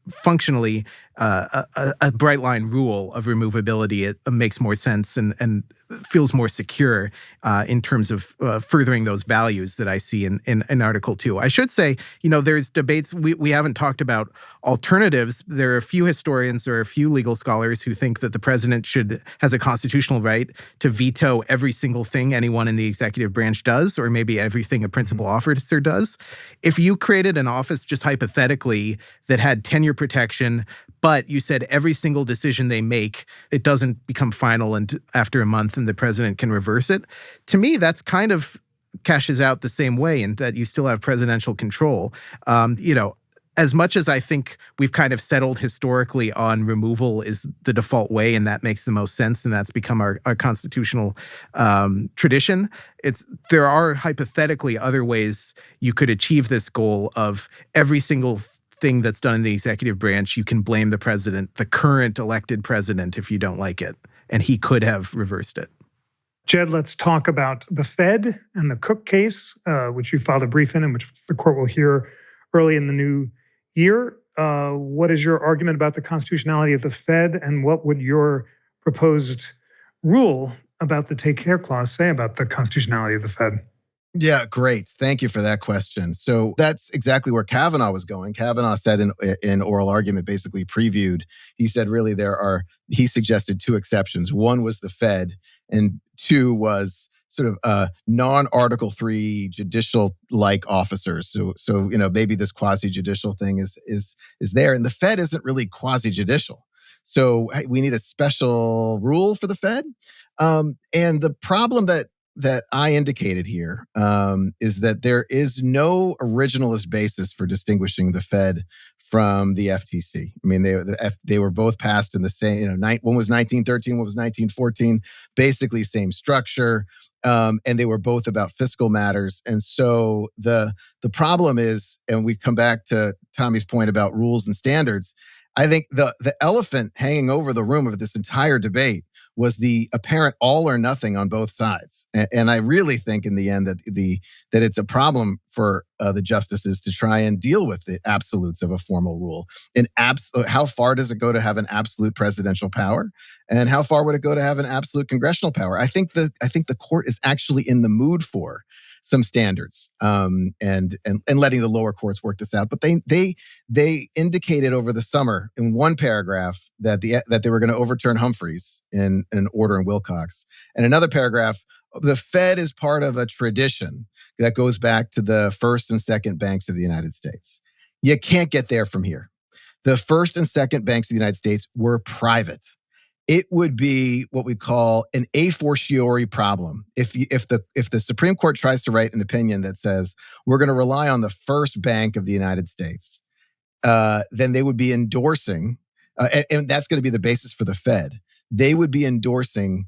functionally, a bright line rule of removability, it makes more sense and feels more secure in terms of furthering those values that I see in Article 2. I should say, there's debates. We haven't talked about alternatives. There are a few historians or a few legal scholars who think that the president has a constitutional right to veto every single thing anyone in the executive branch does, or maybe everything a principal officer does. If you created an office, just hypothetically, that had tenure protection, but you said every single decision they make, it doesn't become final after a month and the president can reverse it. To me, that's kind of cashes out the same way in that you still have presidential control. As much as I think we've kind of settled historically on removal is the default way, and that makes the most sense, and that's become our constitutional tradition, there are hypothetically other ways you could achieve this goal of every single thing that's done in the executive branch, you can blame the president, the current elected president, if you don't like it. And he could have reversed it. Jed, let's talk about the Fed and the Cook case, which you filed a brief in and which the court will hear early in the new year. What is your argument about the constitutionality of the Fed, and what would your proposed rule about the take care clause say about the constitutionality of the Fed? Yeah, great. Thank you for that question. So that's exactly where Kavanaugh was going. Kavanaugh said in oral argument, basically previewed, he said really he suggested two exceptions. One was the Fed, and two was sort of non-Article 3 judicial-like officers. So maybe this quasi-judicial thing is there. And the Fed isn't really quasi-judicial. So hey, we need a special rule for the Fed. And the problem that I indicated here is that there is no originalist basis for distinguishing the Fed from the FTC. I mean, they were both passed in the same, one was 1913, one was 1914, basically same structure, and they were both about fiscal matters. And so the problem is, and we come back to Tommy's point about rules and standards, I think the elephant hanging over the room of this entire debate was the apparent all or nothing on both sides. And I really think in the end that it's a problem for the justices to try and deal with the absolutes of a formal rule. How far does it go to have an absolute presidential power? And how far would it go to have an absolute congressional power? I think the court is actually in the mood for some standards, and letting the lower courts work this out. But they indicated over the summer in one paragraph that they were going to overturn Humphreys in an order in Wilcox, and another paragraph, the Fed is part of a tradition that goes back to the first and second banks of the United States. You can't get there from here. The first and second banks of the United States were private. It would be what we call an a fortiori problem. If the Supreme Court tries to write an opinion that says we're going to rely on the first bank of the United States, then they would be endorsing, and that's going to be the basis for the Fed. They would be endorsing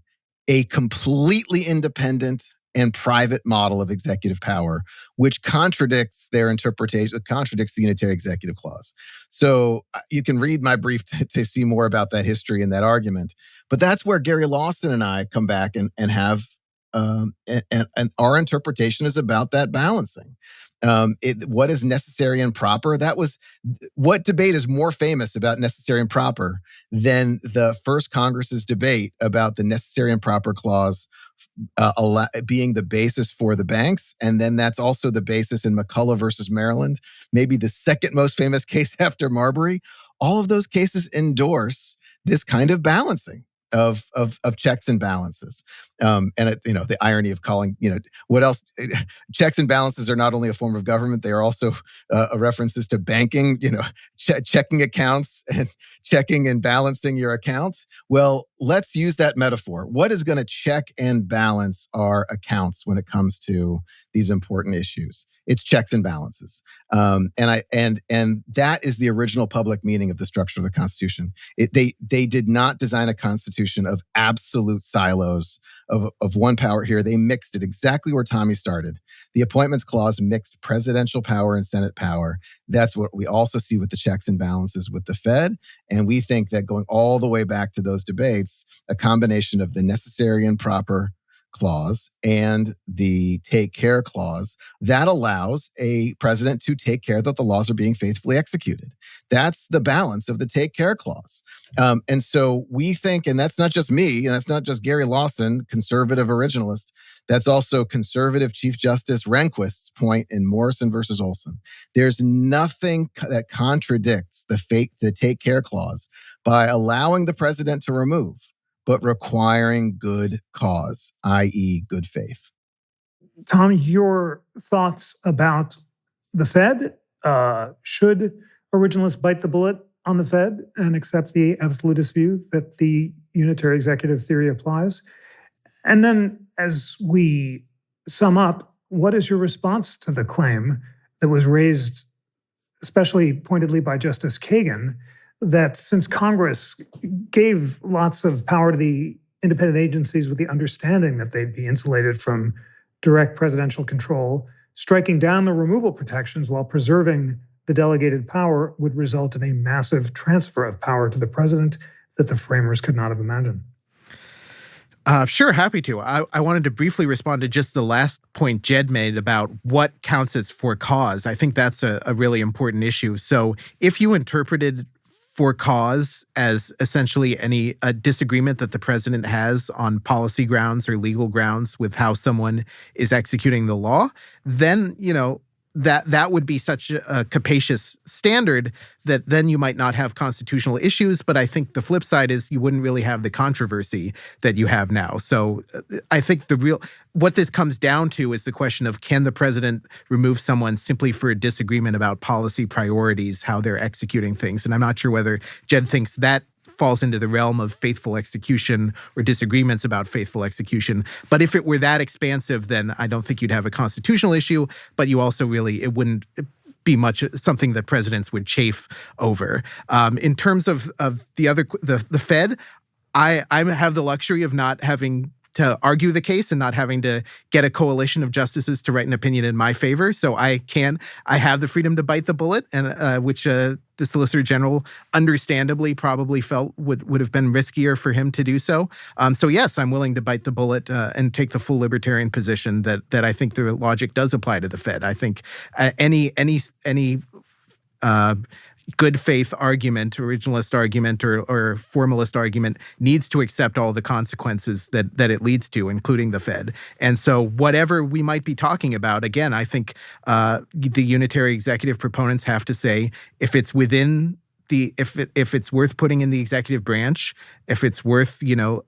a completely independent and private model of executive power, which contradicts their interpretation, contradicts the Unitary Executive Clause. So you can read my brief to see more about that history and that argument. But that's where Gary Lawson and I come back and have, and our interpretation is about that balancing. What is necessary and proper? What debate is more famous about necessary and proper than the first Congress's debate about the necessary and proper clause being the basis for the banks. And then that's also the basis in McCullough versus Maryland, maybe the second most famous case after Marbury. All of those cases endorse this kind of balancing of checks and balances. The irony of calling, what else? Checks and balances are not only a form of government, they are also references to banking, checking accounts and checking and balancing your account. Well, let's use that metaphor. What is going to check and balance our accounts when it comes to these important issues? It's checks and balances. And that is the original public meaning of the structure of the Constitution. They did not design a constitution of absolute silos of one power here. They mixed it exactly where Tommy started. The Appointments Clause mixed presidential power and Senate power. That's what we also see with the checks and balances with the Fed. And we think that going all the way back to those debates, a combination of the necessary and proper clause and the take care clause that allows a president to take care that the laws are being faithfully executed. That's the balance of the take care clause. And so we think, and that's not just me, and that's not just Gary Lawson, conservative originalist, that's also conservative Chief Justice Rehnquist's point in Morrison versus Olson. There's nothing that contradicts the take care clause by allowing the president to remove, but requiring good cause, i.e. good faith. Tom, your thoughts about the Fed? Should originalists bite the bullet on the Fed and accept the absolutist view that the unitary executive theory applies? And then as we sum up, what is your response to the claim that was raised, especially pointedly by Justice Kagan, that since Congress gave lots of power to the independent agencies with the understanding that they'd be insulated from direct presidential control, striking down the removal protections while preserving the delegated power would result in a massive transfer of power to the president that the framers could not have imagined? Sure, happy to. I wanted to briefly respond to just the last point Jed made about what counts as for cause. I think that's a really important issue. So if you interpreted for cause as essentially any disagreement that the president has on policy grounds or legal grounds with how someone is executing the law, then, that would be such a capacious standard that then you might not have constitutional issues. But I think the flip side is you wouldn't really have the controversy that you have now. So I think what this comes down to is the question of, can the president remove someone simply for a disagreement about policy priorities, how they're executing things? And I'm not sure whether Jed thinks that falls into the realm of faithful execution or disagreements about faithful execution. But if it were that expansive, then I don't think you'd have a constitutional issue, but you also it wouldn't be much something that presidents would chafe over. In terms of the Fed, I have the luxury of not having to argue the case and not having to get a coalition of justices to write an opinion in my favor. So I have the freedom to bite the bullet, and which the Solicitor General understandably probably felt would have been riskier for him to do so. So yes, I'm willing to bite the bullet and take the full libertarian position that I think the logic does apply to the Fed. I think any good faith argument, originalist argument, or formalist argument needs to accept all the consequences that it leads to, including the Fed. And so whatever we might be talking about, again, I think the unitary executive proponents have to say, if it's within if it's worth putting in the executive branch, if it's worth,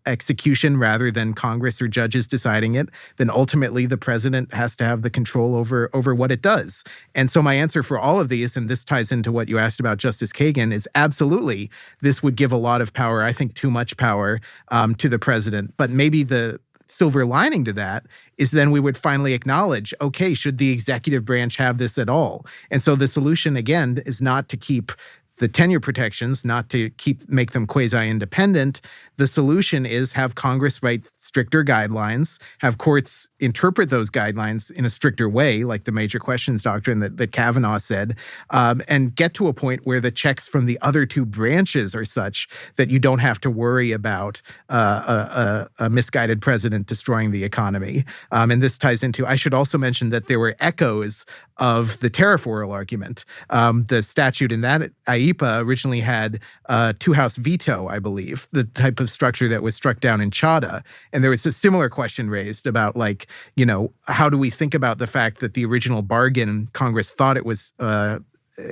execution rather than Congress or judges deciding it, then ultimately the president has to have the control over what it does. And so my answer for all of these, and this ties into what you asked about Justice Kagan, is absolutely this would give a lot of power, I think too much power, to the president. But maybe the silver lining to that is then we would finally acknowledge, okay, should the executive branch have this at all? And so the solution, again, is not to keep the tenure protections, not to make them quasi-independent. The solution is have Congress write stricter guidelines, have courts interpret those guidelines in a stricter way, like the major questions doctrine that Kavanaugh said, and get to a point where the checks from the other two branches are such that you don't have to worry about a misguided president destroying the economy. And this ties into, I should also mention that there were echoes of the tariff oral argument. The statute in that IEPA originally had a two-house veto, I believe, the type of structure that was struck down in Chadha. And there was a similar question raised about, how do we think about the fact that the original bargain Congress thought it was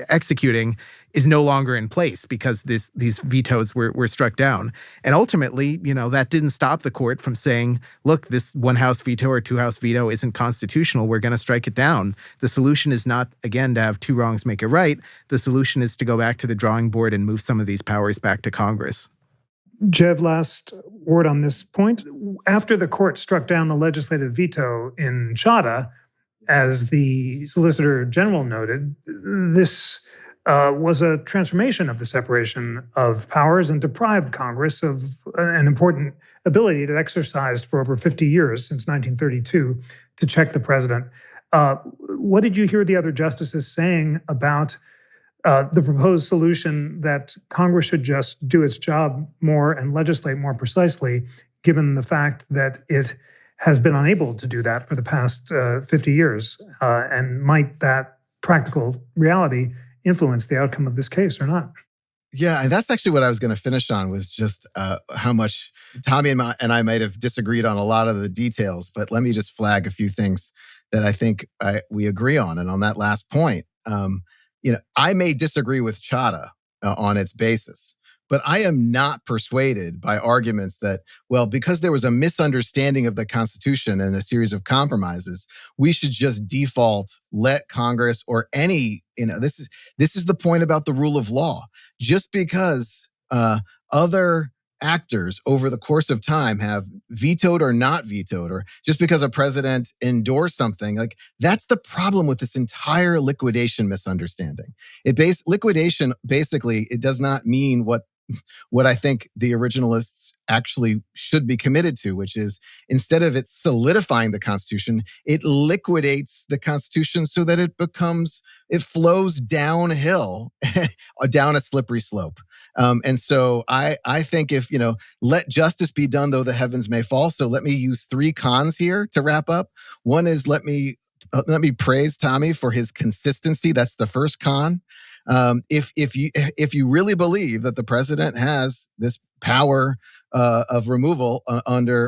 executing is no longer in place because these vetoes were struck down. And ultimately, that didn't stop the court from saying, look, this one-house veto or two-house veto isn't constitutional. We're going to strike it down. The solution is not, again, to have two wrongs make a right. The solution is to go back to the drawing board and move some of these powers back to Congress. Jed, last word on this point. After the court struck down the legislative veto in Chadha, as the Solicitor General noted, this was a transformation of the separation of powers and deprived Congress of an important ability it exercised for over 50 years, since 1932, to check the president. What did you hear the other justices saying about the proposed solution that Congress should just do its job more and legislate more precisely, given the fact that it has been unable to do that for the past 50 years? And might that practical reality influence the outcome of this case or not? Yeah, and that's actually what I was going to finish on, was just how much Tommy and I might have disagreed on a lot of the details. But let me just flag a few things that I think we agree on. And on that last point, I may disagree with Chadha on its basis, but I am not persuaded by arguments that, well, because there was a misunderstanding of the Constitution and a series of compromises, we should just default, let Congress or any, this is the point about the rule of law. Just because other actors over the course of time have vetoed or not vetoed, or just because a president endorsed something, that's the problem with this entire liquidation misunderstanding. Liquidation, basically, it does not mean what I think the originalists actually should be committed to, which is, instead of it solidifying the Constitution, it liquidates the Constitution so that it flows downhill, down a slippery slope. And so I think if, let justice be done though the heavens may fall. So let me use three cons here to wrap up. One is let me praise Tommy for his consistency. That's the first con. If you really believe that the president has this power of removal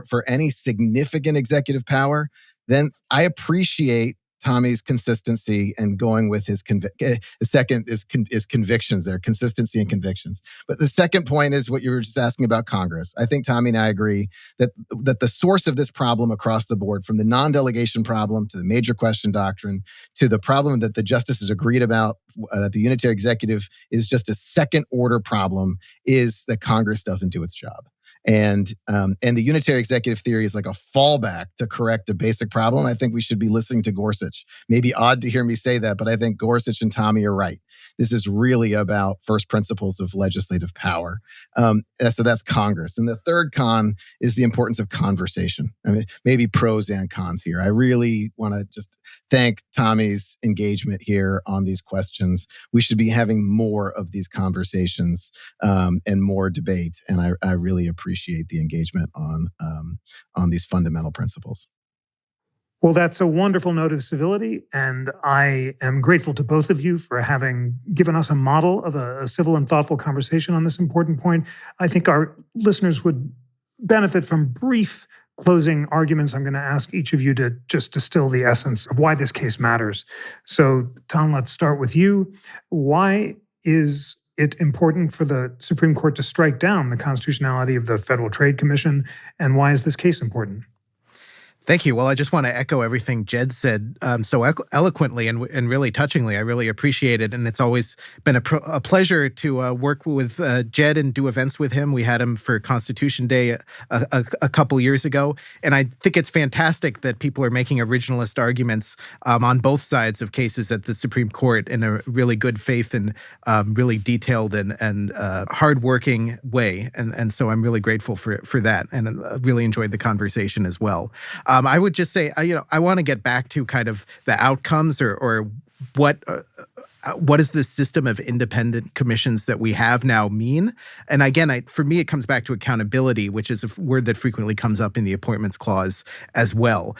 for any significant executive power, then I appreciate Tommy's consistency and going with his the second is convictions there, consistency and convictions. But the second point is what you were just asking about Congress. I think Tommy and I agree that the source of this problem across the board, from the non-delegation problem to the major question doctrine to the problem that the justices agreed about, that the unitary executive is just a second order problem, is that Congress doesn't do its job. And the unitary executive theory is like a fallback to correct a basic problem. I think we should be listening to Gorsuch. Maybe odd to hear me say that, but I think Gorsuch and Tommy are right. This is really about first principles of legislative power. So that's Congress. And the third con is the importance of conversation. I mean, maybe pros and cons here. I really want to just thank Tommy's engagement here on these questions. We should be having more of these conversations and more debate. And I really appreciate the engagement on these fundamental principles. Well, that's a wonderful note of civility, and I am grateful to both of you for having given us a model of a civil and thoughtful conversation on this important point. I think our listeners would benefit from brief closing arguments. I'm going to ask each of you to just distill the essence of why this case matters. So, Tom, let's start with you. Why is it important for the Supreme Court to strike down the constitutionality of the Federal Trade Commission, and why is this case important? Thank you. Well, I just want to echo everything Jed said so eloquently and really touchingly. I really appreciate it. And it's always been a pleasure to work with Jed and do events with him. We had him for Constitution Day a couple years ago. And I think it's fantastic that people are making originalist arguments on both sides of cases at the Supreme Court in a really good faith and really detailed and hardworking way. And so I'm really grateful for that, and really enjoyed the conversation as well. I would just say, I want to get back to kind of the outcomes or what does this system of independent commissions that we have now mean? And again, for me, it comes back to accountability, which is a word that frequently comes up in the Appointments Clause as well.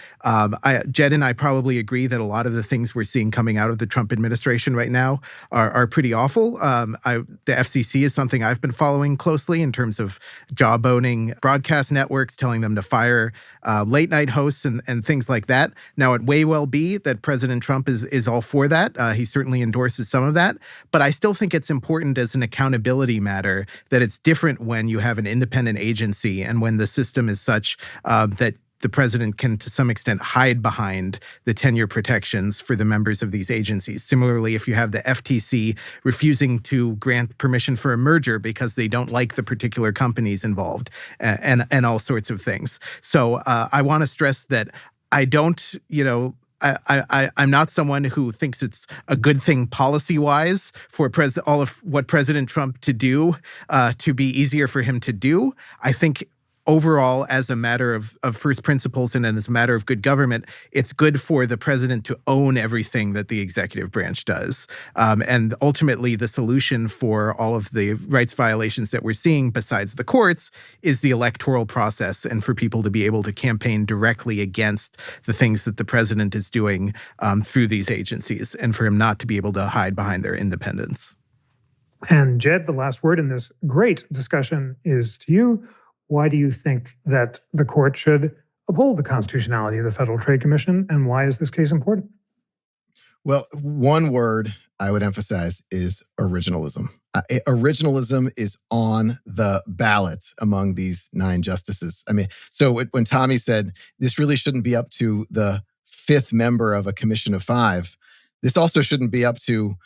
Jed and I probably agree that a lot of the things we're seeing coming out of the Trump administration right now are pretty awful. The FCC is something I've been following closely in terms of jawboning broadcast networks, telling them to fire late night hosts and things like that. Now, it may well be that President Trump is all for that. He certainly endorses some of that, but I still think it's important as an accountability matter that it's different when you have an independent agency and when the system is such that the president can, to some extent, hide behind the tenure protections for the members of these agencies. Similarly, if you have the FTC refusing to grant permission for a merger because they don't like the particular companies involved and all sorts of things. So I want to stress that I don't, I'm not someone who thinks it's a good thing policy-wise for all of what President Trump to do to be easier for him to do. I think overall, as a matter of first principles and as a matter of good government, it's good for the president to own everything that the executive branch does. And ultimately, the solution for all of the rights violations that we're seeing, besides the courts, is the electoral process, and for people to be able to campaign directly against the things that the president is doing through these agencies, and for him not to be able to hide behind their independence. And Jed, the last word in this great discussion is to you. Why do you think that the court should uphold the constitutionality of the Federal Trade Commission, and why is this case important? Well, one word I would emphasize is originalism. Originalism is on the ballot among these 9 justices. I mean, so when Tommy said this really shouldn't be up to the 5th member of a commission of 5, this also shouldn't be up to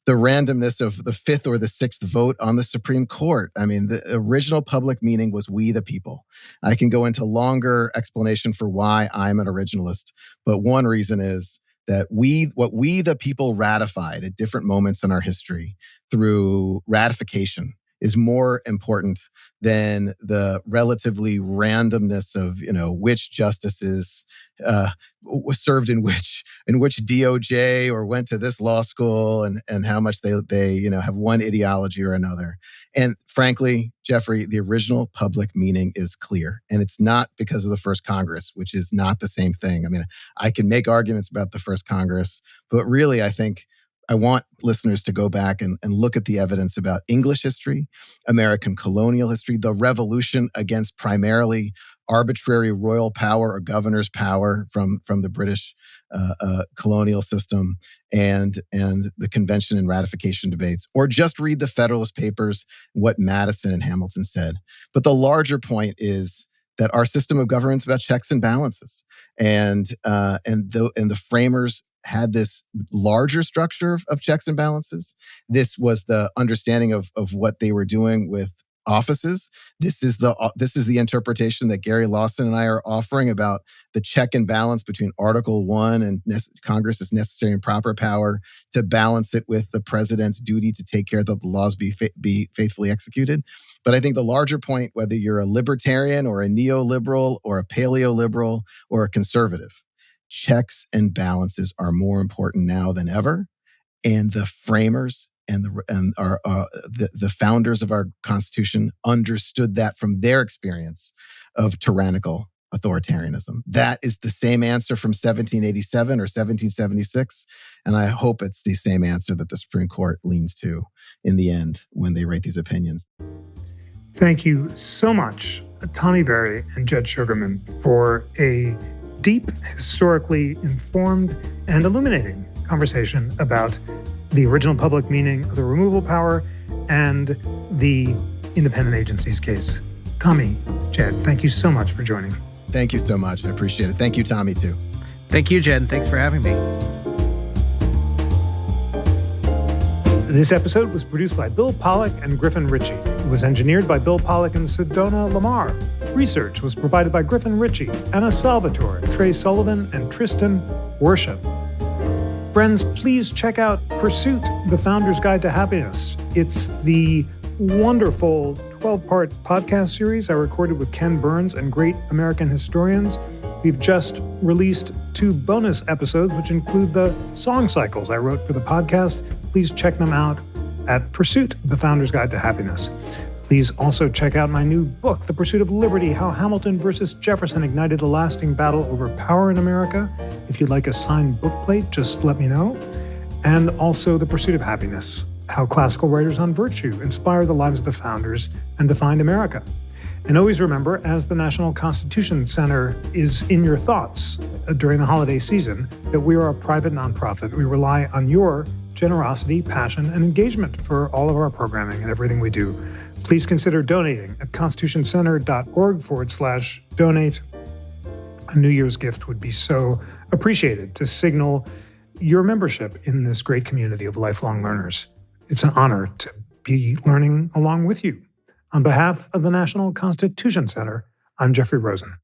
the randomness of the 5th or the 6th vote on the Supreme Court. I mean, the original public meaning was we the people. I can go into longer explanation for why I'm an originalist, but one reason is that what we the people ratified at different moments in our history through ratification is more important than the relatively randomness of, which justices served in which DOJ or went to this law school and how much they have one ideology or another. And frankly, Jeffrey, the original public meaning is clear. And it's not because of the first Congress, which is not the same thing. I mean, I can make arguments about the first Congress, but really I think I want listeners to go back and look at the evidence about English history, American colonial history, the revolution against primarily arbitrary royal power or governor's power from the British colonial system, and the convention and ratification debates, or just read the Federalist Papers, what Madison and Hamilton said. But the larger point is that our system of government is about checks and balances, and the framers had this larger structure of checks and balances. This was the understanding of what they were doing with offices. This is the interpretation that Gary Lawson and I are offering about the check and balance between Article 1 and Congress's necessary and proper power to balance it with the president's duty to take care that the laws be faithfully executed. But I think the larger point, whether you're a libertarian or a neoliberal or a paleoliberal or a conservative, checks and balances are more important now than ever. And the framers and the founders of our Constitution understood that from their experience of tyrannical authoritarianism. That is the same answer from 1787 or 1776. And I hope it's the same answer that the Supreme Court leans to in the end when they write these opinions. Thank you so much, Tommy Berry and Jed Shugerman, for a deep, historically informed, and illuminating conversation about the original public meaning of the removal power and the independent agencies case. Tommy, Jed, thank you so much for joining. Thank you so much. I appreciate it. Thank you, Tommy, too. Thank you, Jen. Thanks for having me. This episode was produced by Bill Pollack and Griffin Ritchie. It was engineered by Bill Pollack and Sedona Lamar. Research was provided by Griffin Ritchie, Anna Salvatore, Trey Sullivan, and Tristan Worship. Friends, please check out Pursuit, The Founder's Guide to Happiness. It's the wonderful 12-part podcast series I recorded with Ken Burns and great American historians. We've just released 2 bonus episodes, which include the song cycles I wrote for the podcast. Please check them out at Pursuit, The Founder's Guide to Happiness. Please also check out my new book, The Pursuit of Liberty, How Hamilton versus Jefferson Ignited a Lasting Battle Over Power in America. If you'd like a signed bookplate, just let me know. And also The Pursuit of Happiness, How Classical Writers on Virtue Inspire the Lives of the Founders and Defined America. And always remember, as the National Constitution Center is in your thoughts during the holiday season, that we are a private nonprofit. We rely on your generosity, passion, and engagement for all of our programming and everything we do. Please consider donating at constitutioncenter.org/donate. A New Year's gift would be so appreciated to signal your membership in this great community of lifelong learners. It's an honor to be learning along with you. On behalf of the National Constitution Center, I'm Jeffrey Rosen.